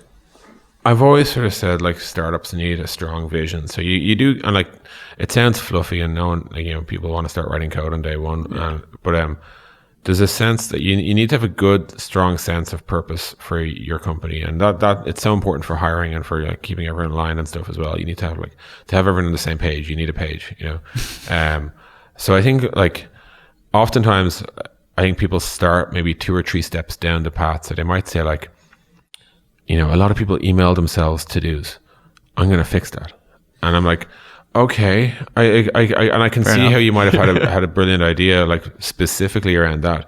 S2: I've always sort of said like startups need a strong vision. So you do, and like it sounds fluffy and no one, like, you know, people want to start writing code on day one. Yeah. But there's a sense that you need to have a good, strong sense of purpose for your company, and that it's so important for hiring and for like keeping everyone in line and stuff as well. You need to have to have everyone on the same page. You need a page, you know. So I think like oftentimes I think people start maybe 2 or 3 steps down the path. So they might say like, you know, a lot of people email themselves to-dos. I'm going to fix that. And I'm like, okay. I can see how you might have had a brilliant idea, like specifically around that.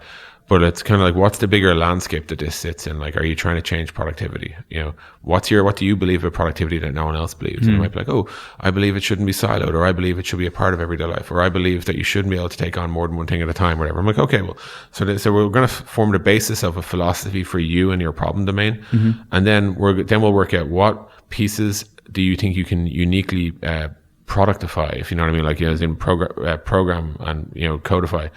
S2: But it's kind of like, what's the bigger landscape that this sits in? Like, are you trying to change productivity? You know, what do you believe of productivity that no one else believes? And you might be like, oh, I believe it shouldn't be siloed, or I believe it should be a part of everyday life, or I believe that you shouldn't be able to take on more than one thing at a time, or whatever. I'm like, okay, well, so we're going to form the basis of a philosophy for you and your problem domain. And then we'll work out what pieces do you think you can uniquely, productify, if you know what I mean, like, you know, as in program and, you know, codify.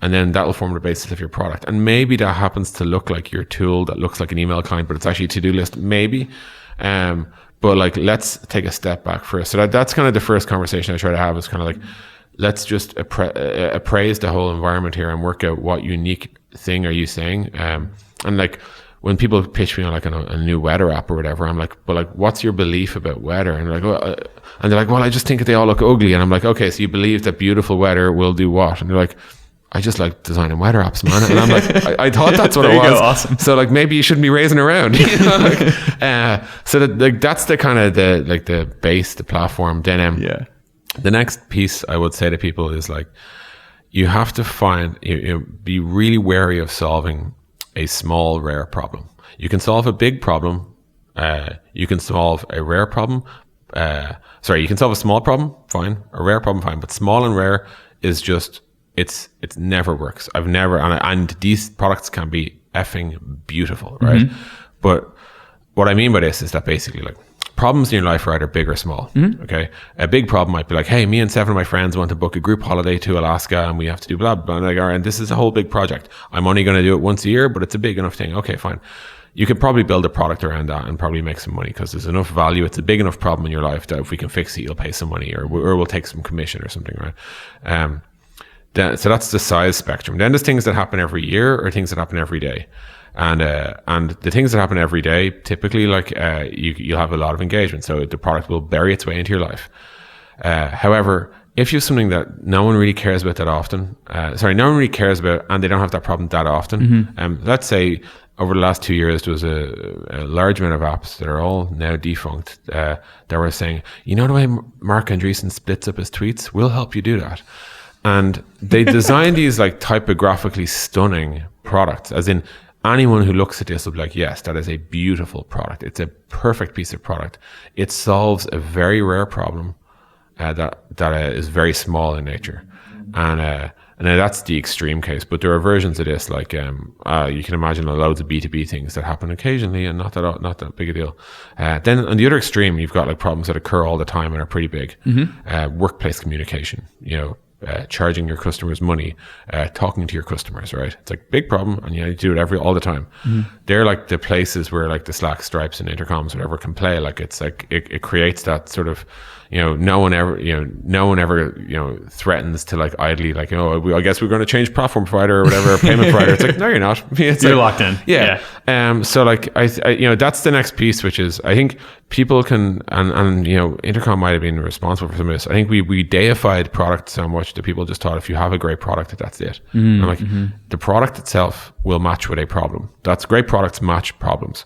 S2: And then that will form the basis of your product. And maybe that happens to look like your tool that looks like an email client, but it's actually a to-do list, maybe. But like, let's take a step back first. So that's kind of the first conversation I try to have, is kind of like, let's just appraise the whole environment here and work out what unique thing are you saying. And like, when people pitch me on like a new weather app or whatever, I'm like, but like, what's your belief about weather? And they're like, well, I just think that they all look ugly. And I'm like, okay, so you believe that beautiful weather will do what? And they're like, I just like designing weather apps, man. And I'm like, I thought that's what it was.
S1: Awesome.
S2: So like, maybe you shouldn't be raising around. You know? Like, so that, like, that's the kind of the base, the platform. Then the next piece I would say to people is like, you have to find, be really wary of solving a small, rare problem. You can solve a big problem. You can solve a rare problem. You can solve a small problem, fine. A rare problem, fine. But small and rare is just, it never works. I've never, and these products can be effing beautiful, right? But what I mean by this is that basically, like, problems in your life are either big or small. Okay, a big problem might be like, hey, me and 7 of my friends want to book a group holiday to Alaska, and we have to do blah blah. And like, all right, and this is a whole big project. I'm only going to do it once a year, but it's a big enough thing. Okay, fine. You could probably build a product around that and probably make some money, because there's enough value. It's a big enough problem in your life that if we can fix it, you'll pay some money, or we'll take some commission or something, right? So that's the size spectrum. Then there's things that happen every year or things that happen every day. And the things that happen every day, typically, like, you'll have a lot of engagement. So the product will bury its way into your life. However, if you have something that no one really cares about that often, no one really cares about, and they don't have that problem that often. Let's say over the last 2 years, there was a large amount of apps that are all now defunct, that were saying, you know the way Mark Andreessen splits up his tweets? We'll help you do that. And they design these like typographically stunning products, as in anyone who looks at this will be like, yes, that is a beautiful product. It's a perfect piece of product. It solves a very rare problem that is very small in nature. And that's the extreme case. But there are versions of this, like, you can imagine loads of B2B things that happen occasionally and not that big a deal. Then on the other extreme, you've got like problems that occur all the time and are pretty big. Workplace communication, you know, charging your customers money, talking to your customers, right? It's like big problem, and you do it all the time. They're like the places where like the Slack, Stripes, and Intercoms, whatever, can play. Like, it's like it creates that sort of, you know, no one ever threatens to like idly like, oh, I guess we're going to change platform provider or whatever, or payment provider. It's like, no, you're not. It's
S1: you're
S2: like,
S1: locked in.
S2: Yeah. So like, I that's the next piece, which is, I think people can, and you know, Intercom might have been responsible for some of this. I think we deified product so much that people just thought if you have a great product, that's it. And like, the product itself will match with a problem. That's great. Products match problems.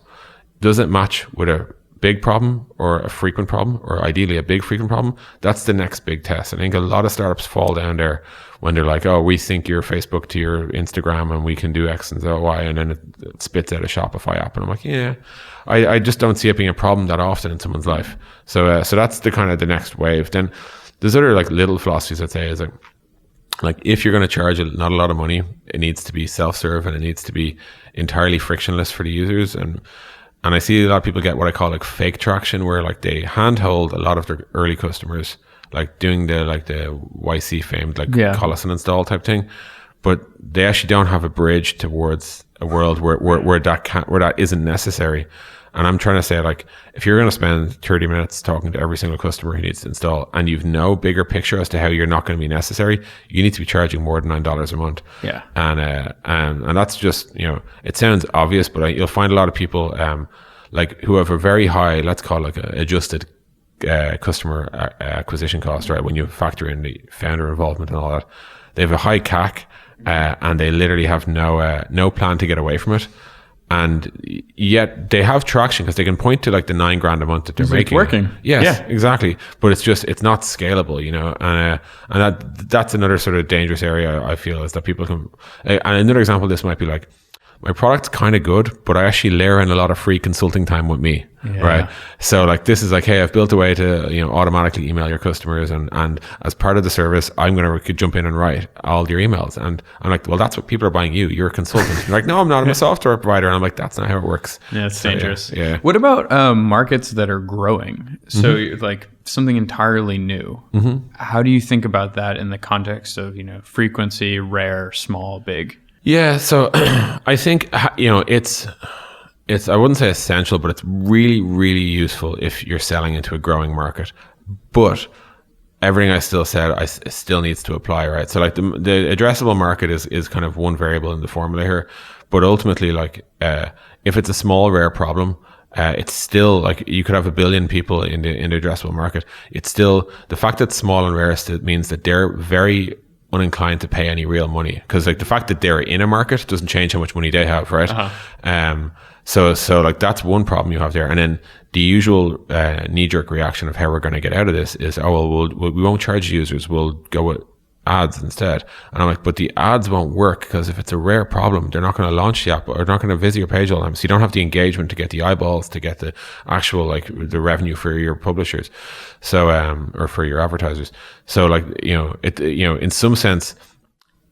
S2: Does it match with a big problem or a frequent problem, or ideally a big frequent problem? That's the next big test. I think a lot of startups fall down there when they're like, oh, we sync your Facebook to your Instagram and we can do X and Y, and then it spits out a Shopify app. And I'm like, yeah, I just don't see it being a problem that often in someone's life. So that's the kind of the next wave. Then there's other like little philosophies I'd say is like if you're going to charge not a lot of money, it needs to be self-serve and it needs to be entirely frictionless for the users. And I see a lot of people get what I call like fake traction, where like they handhold a lot of their early customers, like doing the YC famed like call us and install type thing, but they actually don't have a bridge towards a world where that isn't necessary. And I'm trying to say, like, if you're going to spend 30 minutes talking to every single customer who needs to install, and you've no bigger picture as to how you're not going to be necessary, you need to be charging more than $9 a month.
S1: Yeah.
S2: And that's just, it sounds obvious, but you'll find a lot of people, like, who have a very high, let's call it like a adjusted customer acquisition cost, right? When you factor in the founder involvement and all that, they have a high CAC, and they literally have no plan to get away from it. And yet they have traction because they can point to like the $9,000 a month that they're making.
S1: It's working.
S2: Yes, yeah, exactly. But it's not scalable, and that's another sort of dangerous area I feel, is that people can, and another example of this might be like, my product's kind of good, but I actually layer in a lot of free consulting time with me, right? So like, this is like, hey, I've built a way to, automatically email your customers, and as part of the service, I'm going to jump in and write all your emails. And I'm like, well, that's what people are buying you. You're a consultant. They're like, no, I'm not. I'm a software provider. And I'm like, that's not how it works.
S1: Yeah, it's dangerous.
S2: Yeah.
S1: What about markets that are growing? So like something entirely new. How do you think about that in the context of, frequency, rare, small, big?
S2: Yeah, so I think, it's I wouldn't say essential, but it's really, really useful if you're selling into a growing market. But everything I still said, it still needs to apply, right? So like the addressable market is kind of one variable in the formula here. But ultimately, like, if it's a small, rare problem, it's still like, you could have 1 billion people in the addressable market. It's still, the fact that it's small and rare still means that they're very uninclined to pay any real money, because like the fact that they're in a market doesn't change how much money they have, right? So like, that's one problem you have there. And then the usual knee-jerk reaction of how we're going to get out of this is, we won't charge users, we'll go with ads instead. And I'm like, but the ads won't work, because if it's a rare problem, they're not going to launch the app, or they're not going to visit your page all the time. So you don't have the engagement to get the eyeballs, to get the actual, like, the revenue for your publishers. So, or for your advertisers. So like, in some sense,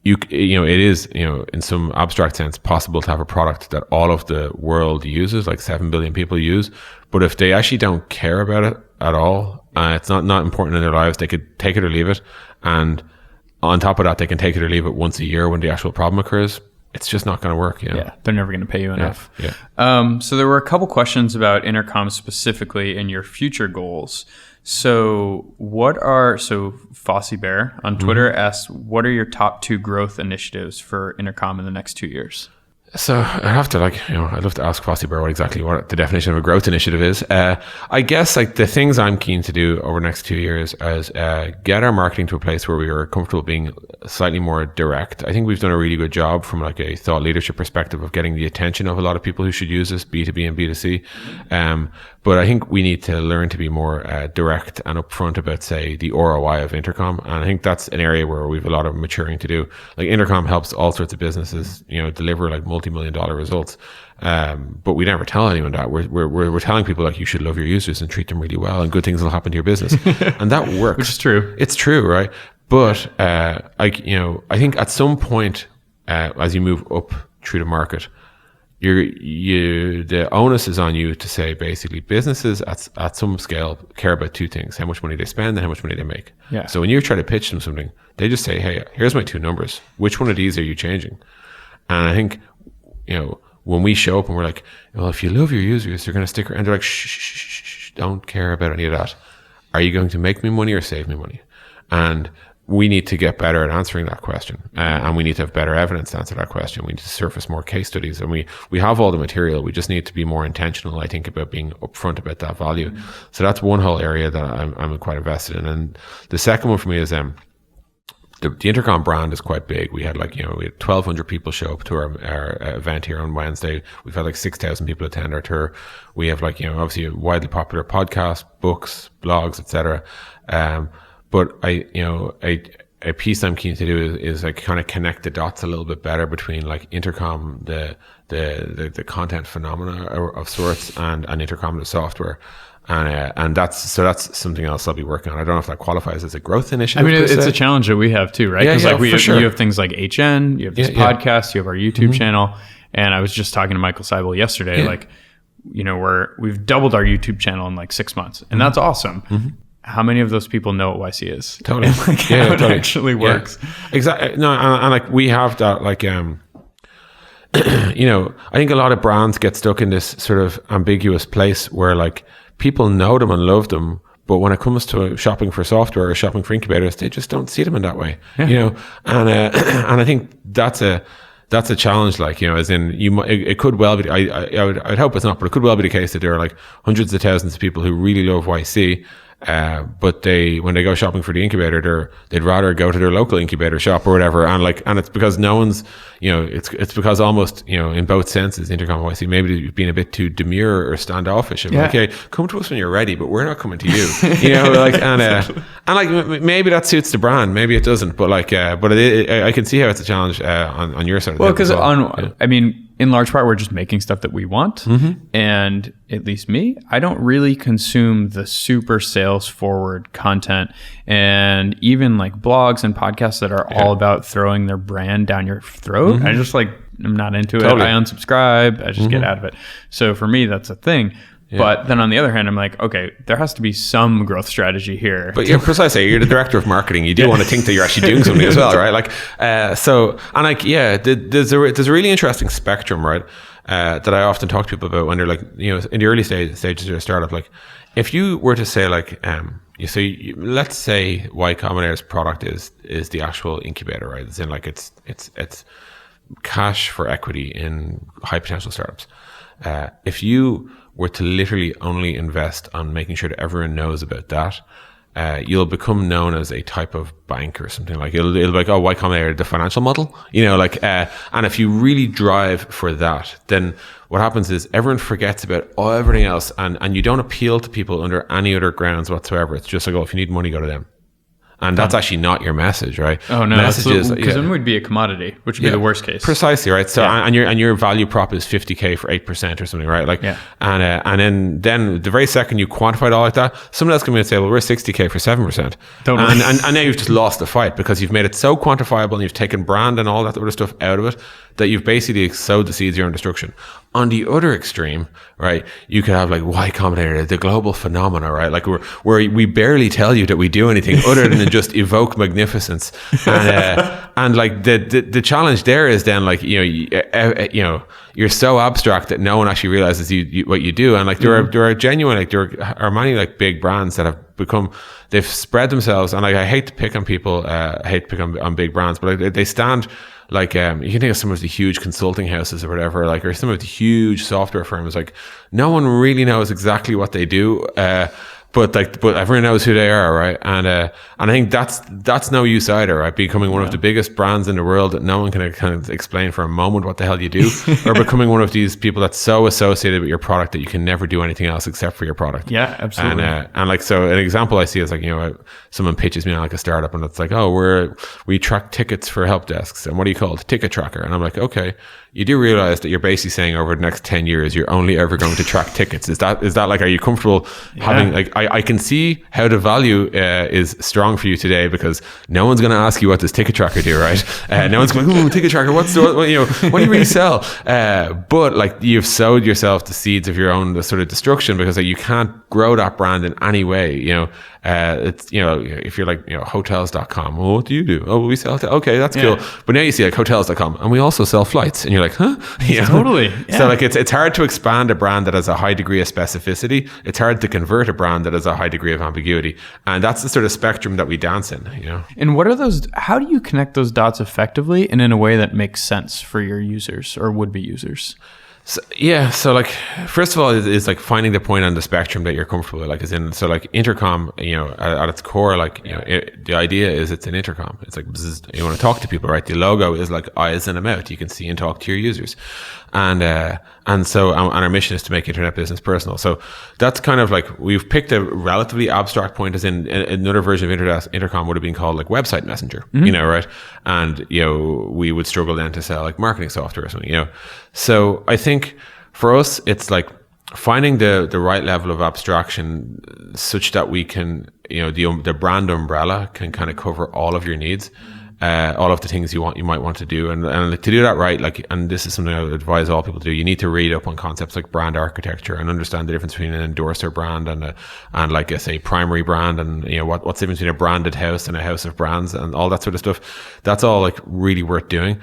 S2: it is, in some abstract sense, possible to have a product that all of the world uses, like 7 billion people use. But if they actually don't care about it at all, it's not important in their lives, they could take it or leave it. And on top of that, they can take it or leave it once a year when the actual problem occurs. It's just not going to work.
S1: Yeah, they're never going to pay you enough.
S2: Yeah.
S1: So there were a couple questions about Intercom specifically and your future goals. So Fossey Bear on Twitter asked, what are your top 2 growth initiatives for Intercom in the next 2 years?
S2: So I have to I'd love to ask Fossey Bear what the definition of a growth initiative is. I guess like the things I'm keen to do over the next 2 years is get our marketing to a place where we are comfortable being slightly more direct. I think we've done a really good job from like a thought leadership perspective of getting the attention of a lot of people who should use this, B2B and B2C. But I think we need to learn to be more direct and upfront about, say, the ROI of Intercom. And I think that's an area where we have a lot of maturing to do. Like, Intercom helps all sorts of businesses, deliver like multi-million-dollar results. But we never tell anyone that. We're telling people, like, you should love your users and treat them really well, and good things will happen to your business. And that works.
S1: Which is true.
S2: It's true, right? But I think at some point, as you move up through the market, the onus is on you to say, basically, businesses at some scale care about 2 things: how much money they spend and how much money they make.
S1: Yeah.
S2: So when you try to pitch them something, they just say, hey, here's my 2 numbers. Which one of these are you changing? And I think, when we show up and we're like, well, if you love your users, they're going to stick around. And they're like, shh, don't care about any of that. Are you going to make me money or save me money? And we need to get better at answering that question. And we need to have better evidence to answer that question. We need to surface more case studies, and we have all the material. We just need to be more intentional, I think, about being upfront about that value. Mm-hmm. So that's one whole area that I'm quite invested in. And the second one for me is, the Intercom brand is quite big. We had we had 1,200 people show up to our event here on Wednesday. We've had like 6,000 people attend our tour. We have obviously a widely popular podcast, books, blogs, etc. But a piece I'm keen to do is like kind of connect the dots a little bit better between like Intercom, the content phenomena of sorts, and Intercom, the software. And that's something else I'll be working on. I don't know if that qualifies as a growth initiative.
S1: I mean, it's a challenge that we have too, right? Because you have things like HN, you have this podcast, you have our YouTube channel. And I was just talking to Michael Seibel yesterday, we've doubled our YouTube channel in like 6 months, and that's awesome. Mm-hmm. How many of those people know what YC is?
S2: Totally.
S1: How it actually works.
S2: Exactly. No, and like we have that, like, I think a lot of brands get stuck in this sort of ambiguous place where like people know them and love them, but when it comes to shopping for software or shopping for incubators, they just don't see them in that way, and I think that's a challenge, like, as in it could well be, I'd hope it's not, but it could well be the case that there are like hundreds of thousands of people who really love YC, but when they go shopping for the incubator, they'd rather go to their local incubator shop or whatever, and it's because no one's, it's because almost, in both senses, Intercom and YC maybe being a bit too demure or standoffish. Like, hey, come to us when you're ready, but we're not coming to you. And maybe that suits the brand, maybe it doesn't, but I can see how it's a challenge on your side.
S1: Well, because I mean, in large part, we're just making stuff that we want. And at least me, I don't really consume the super sales forward content, and even like blogs and podcasts that are all about throwing their brand down your throat. I just I'm not into it. I unsubscribe. I just get out of it. So for me, that's a thing. But then on the other hand, I'm like, okay, there has to be some growth strategy here.
S2: But precisely, you're the director of marketing. You do want to think that you're actually doing something as well, right? There's a really interesting spectrum, right? That I often talk to people about when they're like, in the early stages of a startup. Like, if you were to say let's say Y Combinator's product is the actual incubator, right? It's in like it's cash for equity in high potential startups. If you were to literally only invest on making sure that everyone knows about that, you'll become known as a type of bank or something. Like it'll be like, oh, Y Combinator, the financial model, and if you really drive for that, then what happens is everyone forgets about everything else, and you don't appeal to people under any other grounds whatsoever. It's just like, oh, if you need money, go to them. And that's actually not your message, right?
S1: Oh no, because then we'd be a commodity, which would be the worst case.
S2: Precisely, right? So and your value prop is 50K for 8% or something, right? And then the very second you quantify it all like that, someone else can come in and say, well, we're 60K for 7%. Totally. And now you've just lost the fight because you've made it so quantifiable and you've taken brand and all that other stuff out of it that you've basically sowed the seeds of your own destruction. On the other extreme, right, you could have like Y Combinator, the global phenomena, right? Like where we barely tell you that we do anything other than just evoke magnificence. And like the challenge there is then like, you're so abstract that no one actually realizes what you do. And like there are genuine, like there are many like big brands that have they've spread themselves. And like, I hate to pick on people, I hate to pick on big brands, but like, they stand like, you can think of some of the huge consulting houses or whatever, like, or some of the huge software firms, like no one really knows exactly what they do. But everyone knows who they are, right? And I think that's no use either, right? Becoming one of the biggest brands in the world that no one can kind of explain for a moment what the hell you do, or becoming one of these people that's so associated with your product that you can never do anything else except for your product.
S1: Yeah, absolutely.
S2: And like, so an example I see is like, someone pitches me on like a startup and it's like, oh, we track tickets for help desks. And what do you call it? Ticket tracker. And I'm like, okay, you do realize that you're basically saying over the next 10 years, you're only ever going to track tickets. Is that like, are you comfortable having like, I can see how the value is strong for you today because no one's going to ask you what does ticket tracker do, right? No one's going, ooh, ticket tracker, what do you really sell? But like, you've sowed yourself the seeds of your own sort of destruction because like, you can't grow that brand in any way. It's, if you're like, hotels.com, well, what do you do? Oh, we sell okay, that's cool. But now you see like hotels.com and we also sell flights, and you're like, huh?
S1: Totally. Yeah.
S2: So like, it's hard to expand a brand that has a high degree of specificity. It's hard to convert a brand that has a high degree of ambiguity. And that's the sort of spectrum that we dance in,
S1: And what are those, how do you connect those dots effectively and in a way that makes sense for your users or would-be users?
S2: So like, first of all, is like finding the point on the spectrum that you're comfortable with, like, as in, so like Intercom, at its core, like, the idea is it's an intercom. It's like, you want to talk to people, right? The logo is like eyes and a mouth. You can see and talk to your users. And so our mission is to make internet business personal. So that's kind of like, we've picked a relatively abstract point, as in another version of Intercom would have been called like website messenger, right? And, we would struggle then to sell like marketing software or something, So I think for us, it's like finding the right level of abstraction such that we can, the brand umbrella can kind of cover all of your needs. All of the things you might want to do, and to do that right, like, and this is something I would advise all people to do. You need to read up on concepts like brand architecture and understand the difference between an endorser brand and like a primary brand, and what's the difference between a branded house and a house of brands and all that sort of stuff. That's all like really worth doing.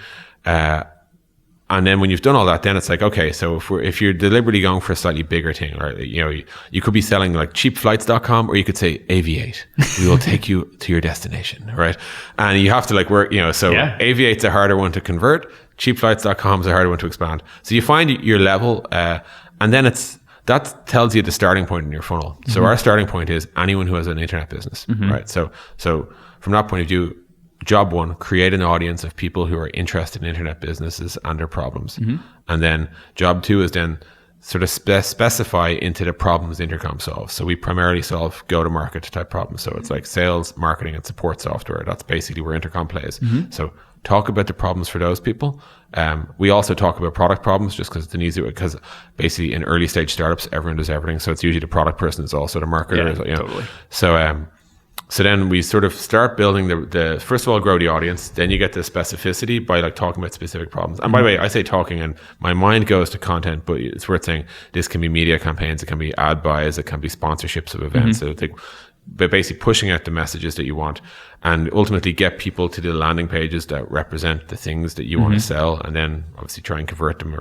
S2: And then when you've done all that, then it's like, okay, so if you're deliberately going for a slightly bigger thing, right? You could be selling like cheapflights.com, or you could say Aviate. We will take you to your destination, right? And you have to like work, so Aviate's a harder one to convert. Cheapflights.com is a harder one to expand. So you find your level, and then that tells you the starting point in your funnel. So our starting point is anyone who has an internet business, right? So from that point of view, job one, create an audience of people who are interested in internet businesses and their problems. And then job two is then sort of specify into the problems Intercom solves. So we primarily solve go-to-market type problems. So it's like sales, marketing, and support software. That's basically where Intercom plays. So talk about the problems for those people. We also talk about product problems just because it's an easy way, because basically in early stage startups, everyone does everything. So it's usually the product person is also the marketer.
S1: Totally.
S2: So then we sort of start building the first of all, grow the audience. Then you get the specificity by like talking about specific problems. And by the way, I say talking and my mind goes to content, but it's worth saying this can be media campaigns, it can be ad buys, it can be sponsorships of events. But basically pushing out the messages that you want, and ultimately get people to the landing pages that represent the things that you want to sell, and then obviously try and convert them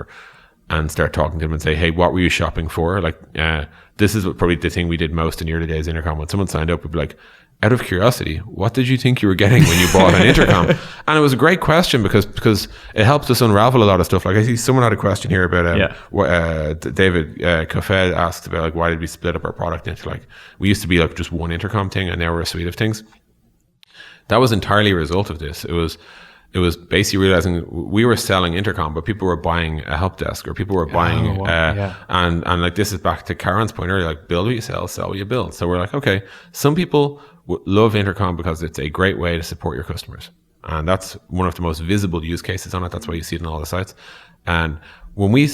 S2: and start talking to them and say, hey, what were you shopping for? Like, this is probably the thing we did most in the early days of Intercom. When someone signed up, we'd be like, out of curiosity, what did you think you were getting when you bought an Intercom? And it was a great question because it helps us unravel a lot of stuff. Like I see someone had a question here about David Coffed asked about like, why did we split up our product into like, we used to be like just one Intercom thing and now we're a suite of things. That was entirely a result of this. It was basically realizing we were selling Intercom, but people were buying a help desk, or people were buying, and like this is back to Karen's point earlier, like build what you sell what you build. So we're like, okay, some people love Intercom because it's a great way to support your customers. And that's one of the most visible use cases on it. That's why you see it on all the sites. And when we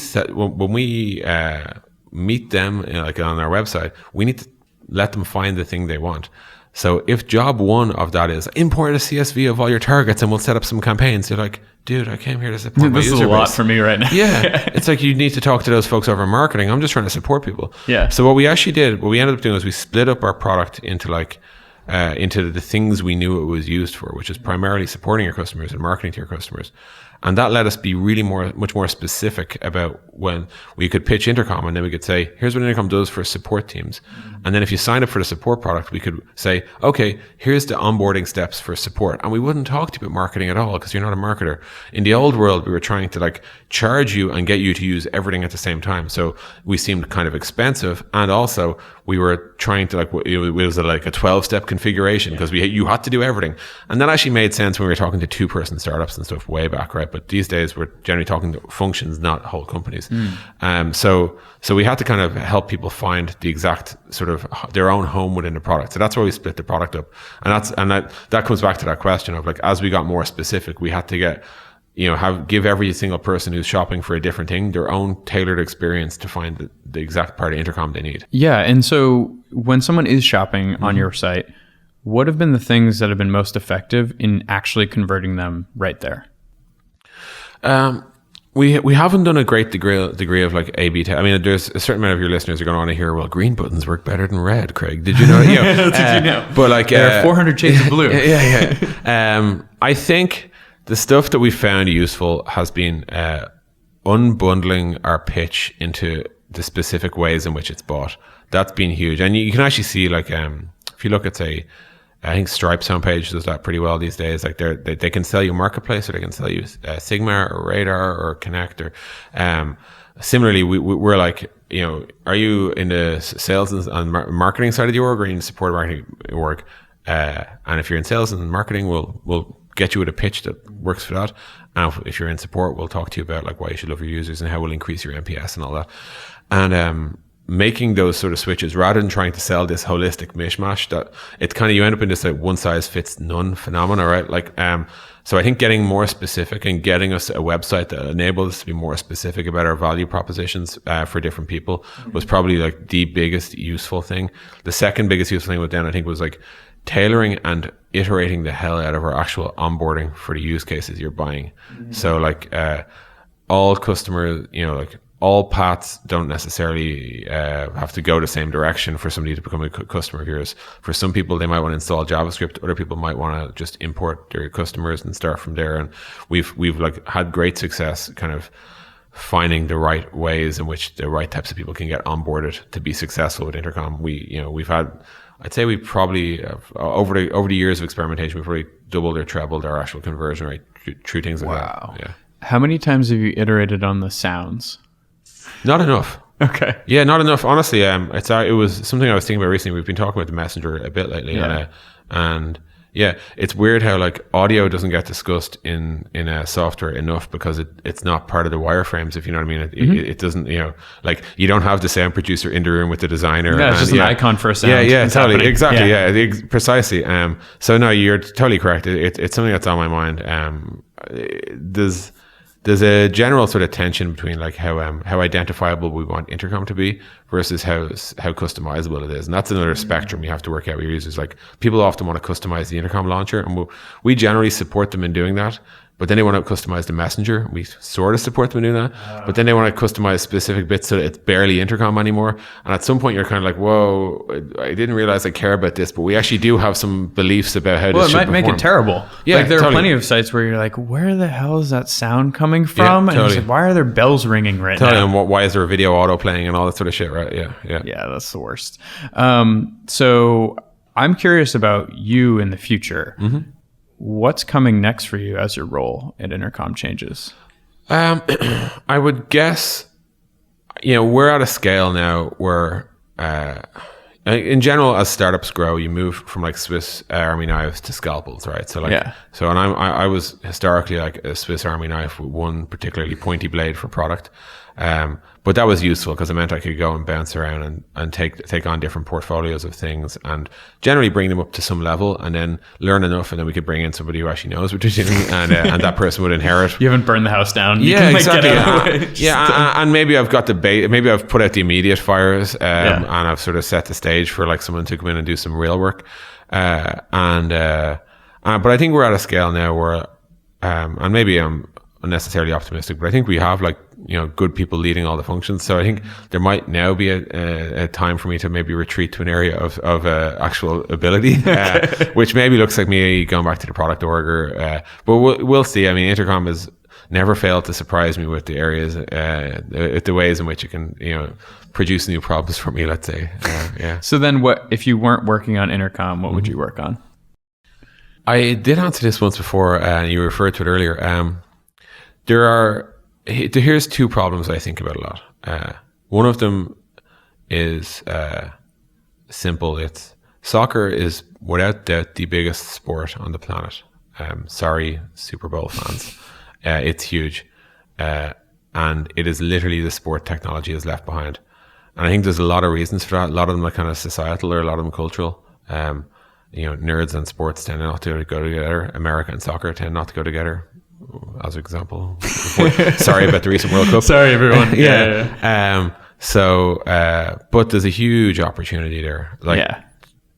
S2: meet them like on our website, we need to let them find the thing they want. So if job one of that is import a CSV of all your targets and we'll set up some campaigns, you're like, dude, I came here to support my user base.
S1: This is a lot for me right now.
S2: Yeah. It's like you need to talk to those folks over marketing. I'm just trying to support people.
S1: Yeah.
S2: So what we ended up doing is we split up our product into like, into the things we knew it was used for, which is primarily supporting your customers and marketing to your customers. And that let us be really much more specific about when we could pitch Intercom, and then we could say, here's what Intercom does for support teams. And then if you sign up for the support product, we could say, okay, here's the onboarding steps for support. And we wouldn't talk to you about marketing at all because you're not a marketer. In the old world, we were trying to like charge you and get you to use everything at the same time. So we seemed kind of expensive. And also we were trying to like, it was like a 12-step configuration because you had to do everything. And that actually made sense when we were talking to 2-person startups and stuff way back, right? But these days we're generally talking to functions, not whole companies. So we had to kind of help people find the exact sort of their own home within the product. So that's why we split the product up. And that comes back to that question of like, as we got more specific, we had to get, give every single person who's shopping for a different thing their own tailored experience to find the exact part of Intercom they need.
S1: Yeah. And so when someone is shopping on your site, what have been the things that have been most effective in actually converting them right there?
S2: We haven't done a great degree of like A/B testing. I mean, there's a certain amount of your listeners are going to want to hear, well, green buttons work better than red, Craig. Did you know?
S1: Did you know?
S2: But like,
S1: there are 400 shades of blue.
S2: Yeah. I think the stuff that we found useful has been unbundling our pitch into the specific ways in which it's bought. That's been huge. And you can actually see like, if you look at say, I think Stripe's homepage does that pretty well these days. Like they can sell you Marketplace, or they can sell you Sigma or Radar or Connect. Or similarly, we're like, are you in the sales and marketing side of the org, or in the support marketing org? And if you're in sales and marketing, we'll get you with a pitch that works for that. And if you're in support, we'll talk to you about like why you should love your users and how we'll increase your NPS and all that. And making those sort of switches rather than trying to sell this holistic mishmash that it's kind of, you end up in this like one size fits none phenomena, right? Like, so I think getting more specific and getting us a website that enables us to be more specific about our value propositions for different people was probably like the biggest useful thing. The second biggest useful thing with them, I think, was like tailoring and iterating the hell out of our actual onboarding for the use cases you're buying. So like, all customers, like all paths don't necessarily have to go the same direction for somebody to become a customer of yours. For some people, they might want to install JavaScript. Other people might want to just import their customers and start from there. And we've like had great success kind of finding the right ways in which the right types of people can get onboarded to be successful with Intercom. We've had, I'd say we probably over the years of experimentation, we've probably doubled or trebled our actual conversion rate through things like that. Yeah.
S1: How many times have you iterated on the sounds?
S2: Not enough.
S1: Okay.
S2: Yeah, not enough. Honestly, it was something I was thinking about recently. We've been talking about the Messenger a bit lately, and yeah, it's weird how like audio doesn't get discussed in software enough because it's not part of the wireframes, if you know what I mean. It doesn't, like you don't have the sound producer in the room with the designer.
S1: Yeah, it's just an icon for a sound.
S2: Yeah, totally, happening. Exactly. Yeah, precisely. So no, you're totally correct. It's something that's on my mind. There's a general sort of tension between like how identifiable we want Intercom to be versus how customizable it is, and that's another spectrum you have to work out with your users. Like people often want to customize the Intercom launcher, and we generally support them in doing that. But then they want to customize the Messenger. We sort of support them in doing that. But then they want to customize specific bits so that it's barely Intercom anymore. And at some point, you're kind of like, whoa, I didn't realize I care about this. But we actually do have some beliefs about how this should perform.
S1: Well, it might make it terrible.
S2: Yeah,
S1: like there are plenty of sites where you're like, where the hell is that sound coming from? And it's like, why are there bells ringing right now?
S2: And why is there a video auto playing and all that sort of shit, right? Yeah.
S1: Yeah, that's the worst. So I'm curious about you in the future. Mm-hmm. What's coming next for you as your role at Intercom changes?
S2: I would guess, we're at a scale now where, in general, as startups grow, you move from like Swiss Army knives to scalpels, right? So and I was historically like a Swiss Army knife with one particularly pointy blade for product. But that was useful because it meant I could go and bounce around and take on different portfolios of things and generally bring them up to some level and then learn enough, and then we could bring in somebody who actually knows what they're doing, and that person would inherit.
S1: You haven't burned the house down.
S2: Yeah, exactly. And maybe I've got maybe I've put out the immediate fires, and I've sort of set the stage for like someone to come in and do some real work. But I think we're at a scale now where, and maybe I'm unnecessarily optimistic, but I think we have like good people leading all the functions. So I think there might now be a time for me to maybe retreat to an area of actual ability, which maybe looks like me going back to the product org. But we'll see. I mean, Intercom has never failed to surprise me with the areas, the ways in which it can produce new problems for me. Let's say.
S1: So then, what if you weren't working on Intercom? What would you work on?
S2: I did answer this once before, and you referred to it earlier. Here's two problems I think about a lot. One of them is simple. It's soccer is without doubt the biggest sport on the planet. Sorry, Super Bowl fans. It's huge. And it is literally the sport technology is left behind. And I think there's a lot of reasons for that. A lot of them are kind of societal, or a lot of them cultural. Nerds and sports tend not to go together. America and soccer tend not to go together. As an example, sorry about the recent World Cup.
S1: Sorry, everyone.
S2: But there's a huge opportunity there.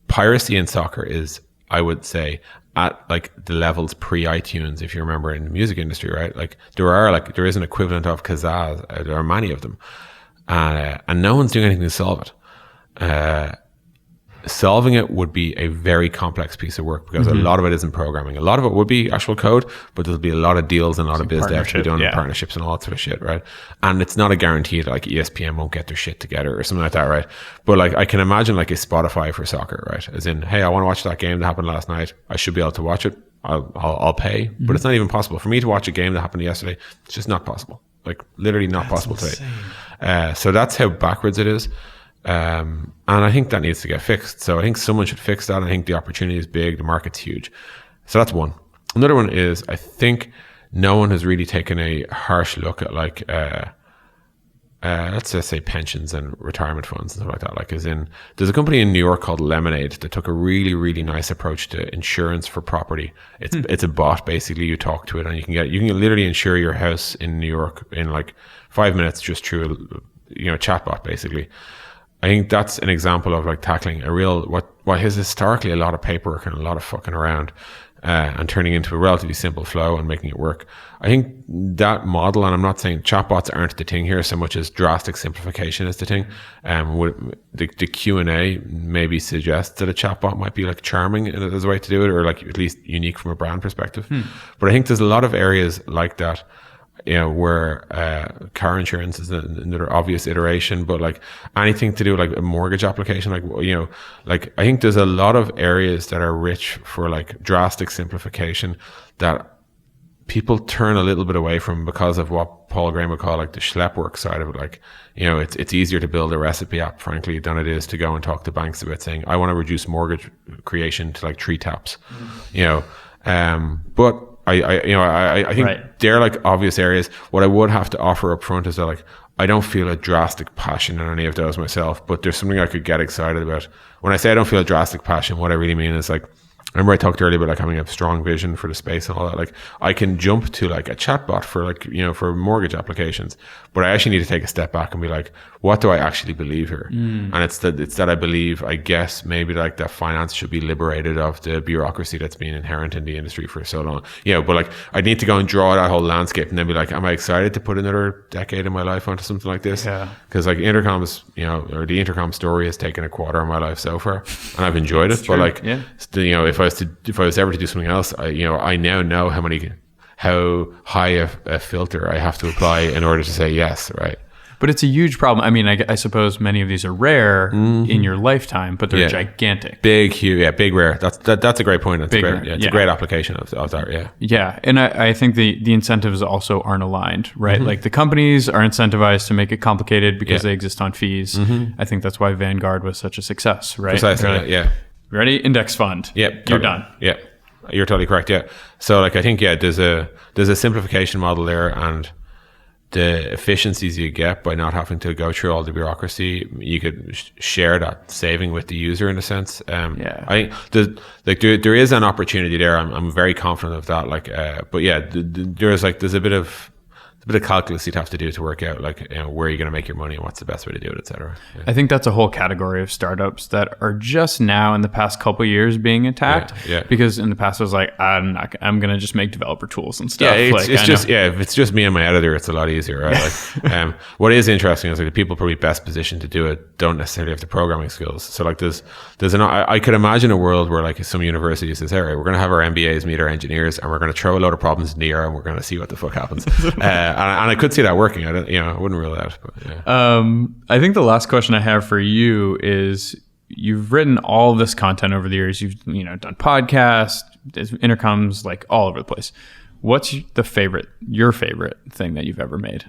S2: Piracy in soccer is, I would say, at like the levels pre-iTunes, if you remember, in the music industry, right? Like there is an equivalent of Kazaa. There are many of them, and no one's doing anything to solve it. Solving it would be a very complex piece of work because a lot of it isn't programming. A lot of it would be actual code, but there'll be a lot of deals and a lot of biz dev to be done, and partnerships and all that sort of shit, right? And it's not a guarantee that like ESPN won't get their shit together or something like that, right? But like I can imagine like a Spotify for soccer, right? As in, hey, I want to watch that game that happened last night. I should be able to watch it. I'll pay, but it's not even possible for me to watch a game that happened yesterday. It's just not possible. Like literally not possible today. So that's how backwards it is. And I think that needs to get fixed. So I think someone should fix that. I think the opportunity is big. The market's huge. So that's one. Another one is I think no one has really taken a harsh look at like, let's just say pensions and retirement funds and stuff like that. Like as in, there's a company in New York called Lemonade that took a really, really nice approach to insurance for property. It's a bot. Basically you talk to it and you can literally insure your house in New York in like 5 minutes just through a chatbot basically. I think that's an example of like tackling a real what is historically a lot of paperwork and a lot of fucking around. and turning into a relatively simple flow and making it work. I think that model, and I'm not saying chatbots aren't the thing here so much as drastic simplification is the thing. The Q&A maybe suggests that a chatbot might be like charming as a way to do it, or like at least unique from a brand perspective. But I think there's a lot of areas like that, where car insurance is another obvious iteration, but like anything to do with like a mortgage application, like I think there's a lot of areas that are rich for like drastic simplification that people turn a little bit away from because of what Paul Graham would call like the schlep work side of it. Like, it's easier to build a recipe app, frankly, than it is to go and talk to banks about saying, I want to reduce mortgage creation to like 3 taps, but I think they're like obvious areas. What I would have to offer up front is that like, I don't feel a drastic passion in any of those myself, but there's something I could get excited about. When I say I don't feel a drastic passion, what I really mean is like, remember I talked earlier about like having a strong vision for the space and all that. Like I can jump to like a chatbot for like, for mortgage applications, but I actually need to take a step back and be like, what do I actually believe here? And it's that I believe, I guess maybe like that finance should be liberated of the bureaucracy that's been inherent in the industry for so long. But like I need to go and draw that whole landscape and then be like, am I excited to put another decade of my life onto something like this? Because like Intercom's, or the Intercom story has taken a quarter of my life so far, and I've enjoyed it. But like, if I was ever to do something else, I now know how high a filter I have to apply in order to say yes, right?
S1: But it's a huge problem. I mean, I suppose many of these are rare in your lifetime, but they're gigantic.
S2: Big, huge, big, rare. That's a great point. It's a great application of that,
S1: Yeah, and I think the incentives also aren't aligned, right? Like the companies are incentivized to make it complicated because they exist on fees. I think that's why Vanguard was such a success, right?
S2: Precisely,
S1: Ready? Index fund. You're done.
S2: Yeah, you're totally correct. Yeah. So like I think there's a simplification model there, and the efficiencies you get by not having to go through all the bureaucracy, you could share that saving with the user in a sense. I there is an opportunity there. I'm very confident of that. Like, but there's a bit of calculus you'd have to do to work out like where you're going to make your money and what's the best way to do it, etc.
S1: I think that's a whole category of startups that are just now in the past couple of years being attacked. Because in the past it was like, I'm going to just make developer tools and stuff.
S2: If it's just me and my editor, it's a lot easier, right? Like, what is interesting is like the people probably best positioned to do it don't necessarily have the programming skills. So like I could imagine a world where like some university says, all right, we're going to have our MBAs meet our engineers and we're going to throw a load of problems in the air and we're going to see what the fuck happens. And I could see that working. I wouldn't rule it out. But,
S1: I think the last question I have for you is: you've written all of this content over the years. You've done podcasts, intercoms, like all over the place. What's your favorite thing that you've ever made?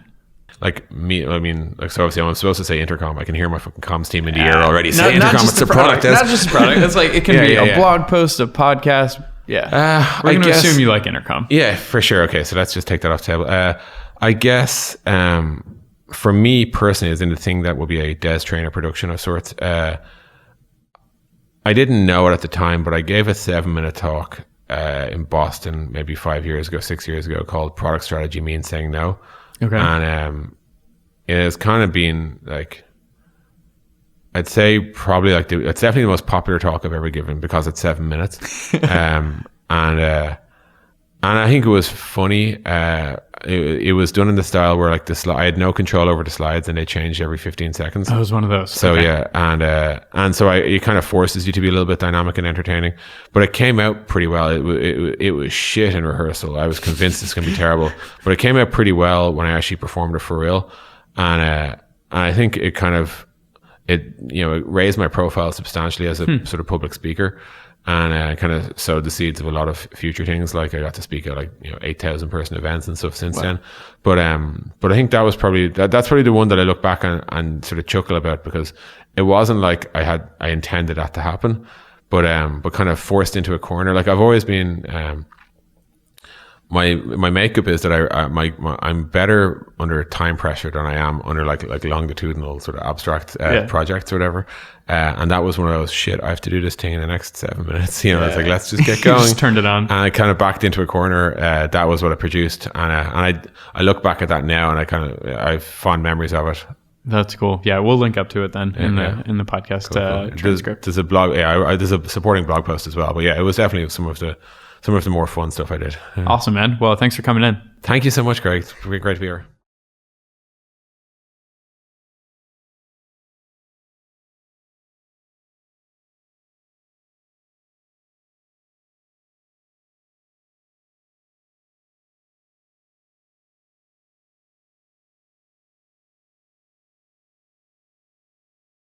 S2: Like me, I mean, like so obviously I'm supposed to say Intercom. I can hear my fucking comms team in the ear already. Say Intercom, it's a product.
S1: Not just a product. It's like it can be a blog post, a podcast. Yeah, we're going to assume you like Intercom.
S2: Yeah, for sure. Okay, so let's just take that off the table. I guess for me personally, is in the thing that will be a Des Traynor production of sorts. I didn't know it at the time, but I gave a 7-minute talk in Boston maybe 6 years ago called "Product Strategy Means Saying No." Okay, and it has kind of been like, I'd say probably like it's definitely the most popular talk I've ever given because it's 7 minutes, and I think it was funny. It was done in the style where like I had no control over the slides and they changed every 15 seconds.
S1: I was one of those.
S2: So and so it kind of forces you to be a little bit dynamic and entertaining. But it came out pretty well. It was shit in rehearsal. I was convinced it's going to be terrible, but it came out pretty well when I actually performed it for real. And I think it kind of it raised my profile substantially as a sort of public speaker. And kind of sowed the seeds of a lot of future things. Like I got to speak at 8,000 person events and stuff since then. But I think that was probably that's probably the one that I look back and sort of chuckle about, because it wasn't like I intended that to happen, but kind of forced into a corner. Like I've always been. My makeup is that I'm better under time pressure than I am under like longitudinal sort of abstract projects or whatever. And that was one of those shit. I have to do this thing in the next 7 minutes. It's like, let's just get going.
S1: Just turned it on.
S2: And I kind of backed into a corner. That was what I produced. And I look back at that now and I have fond memories of it.
S1: That's cool. Yeah, we'll link up to it then in the podcast
S2: cool.
S1: transcript.
S2: There's a blog. There's a supporting blog post as well. But yeah, it was definitely some of the some of the more fun stuff I did.
S1: Awesome, man. Well, thanks for coming in.
S2: Thank you so much, Greg. It's great to be here.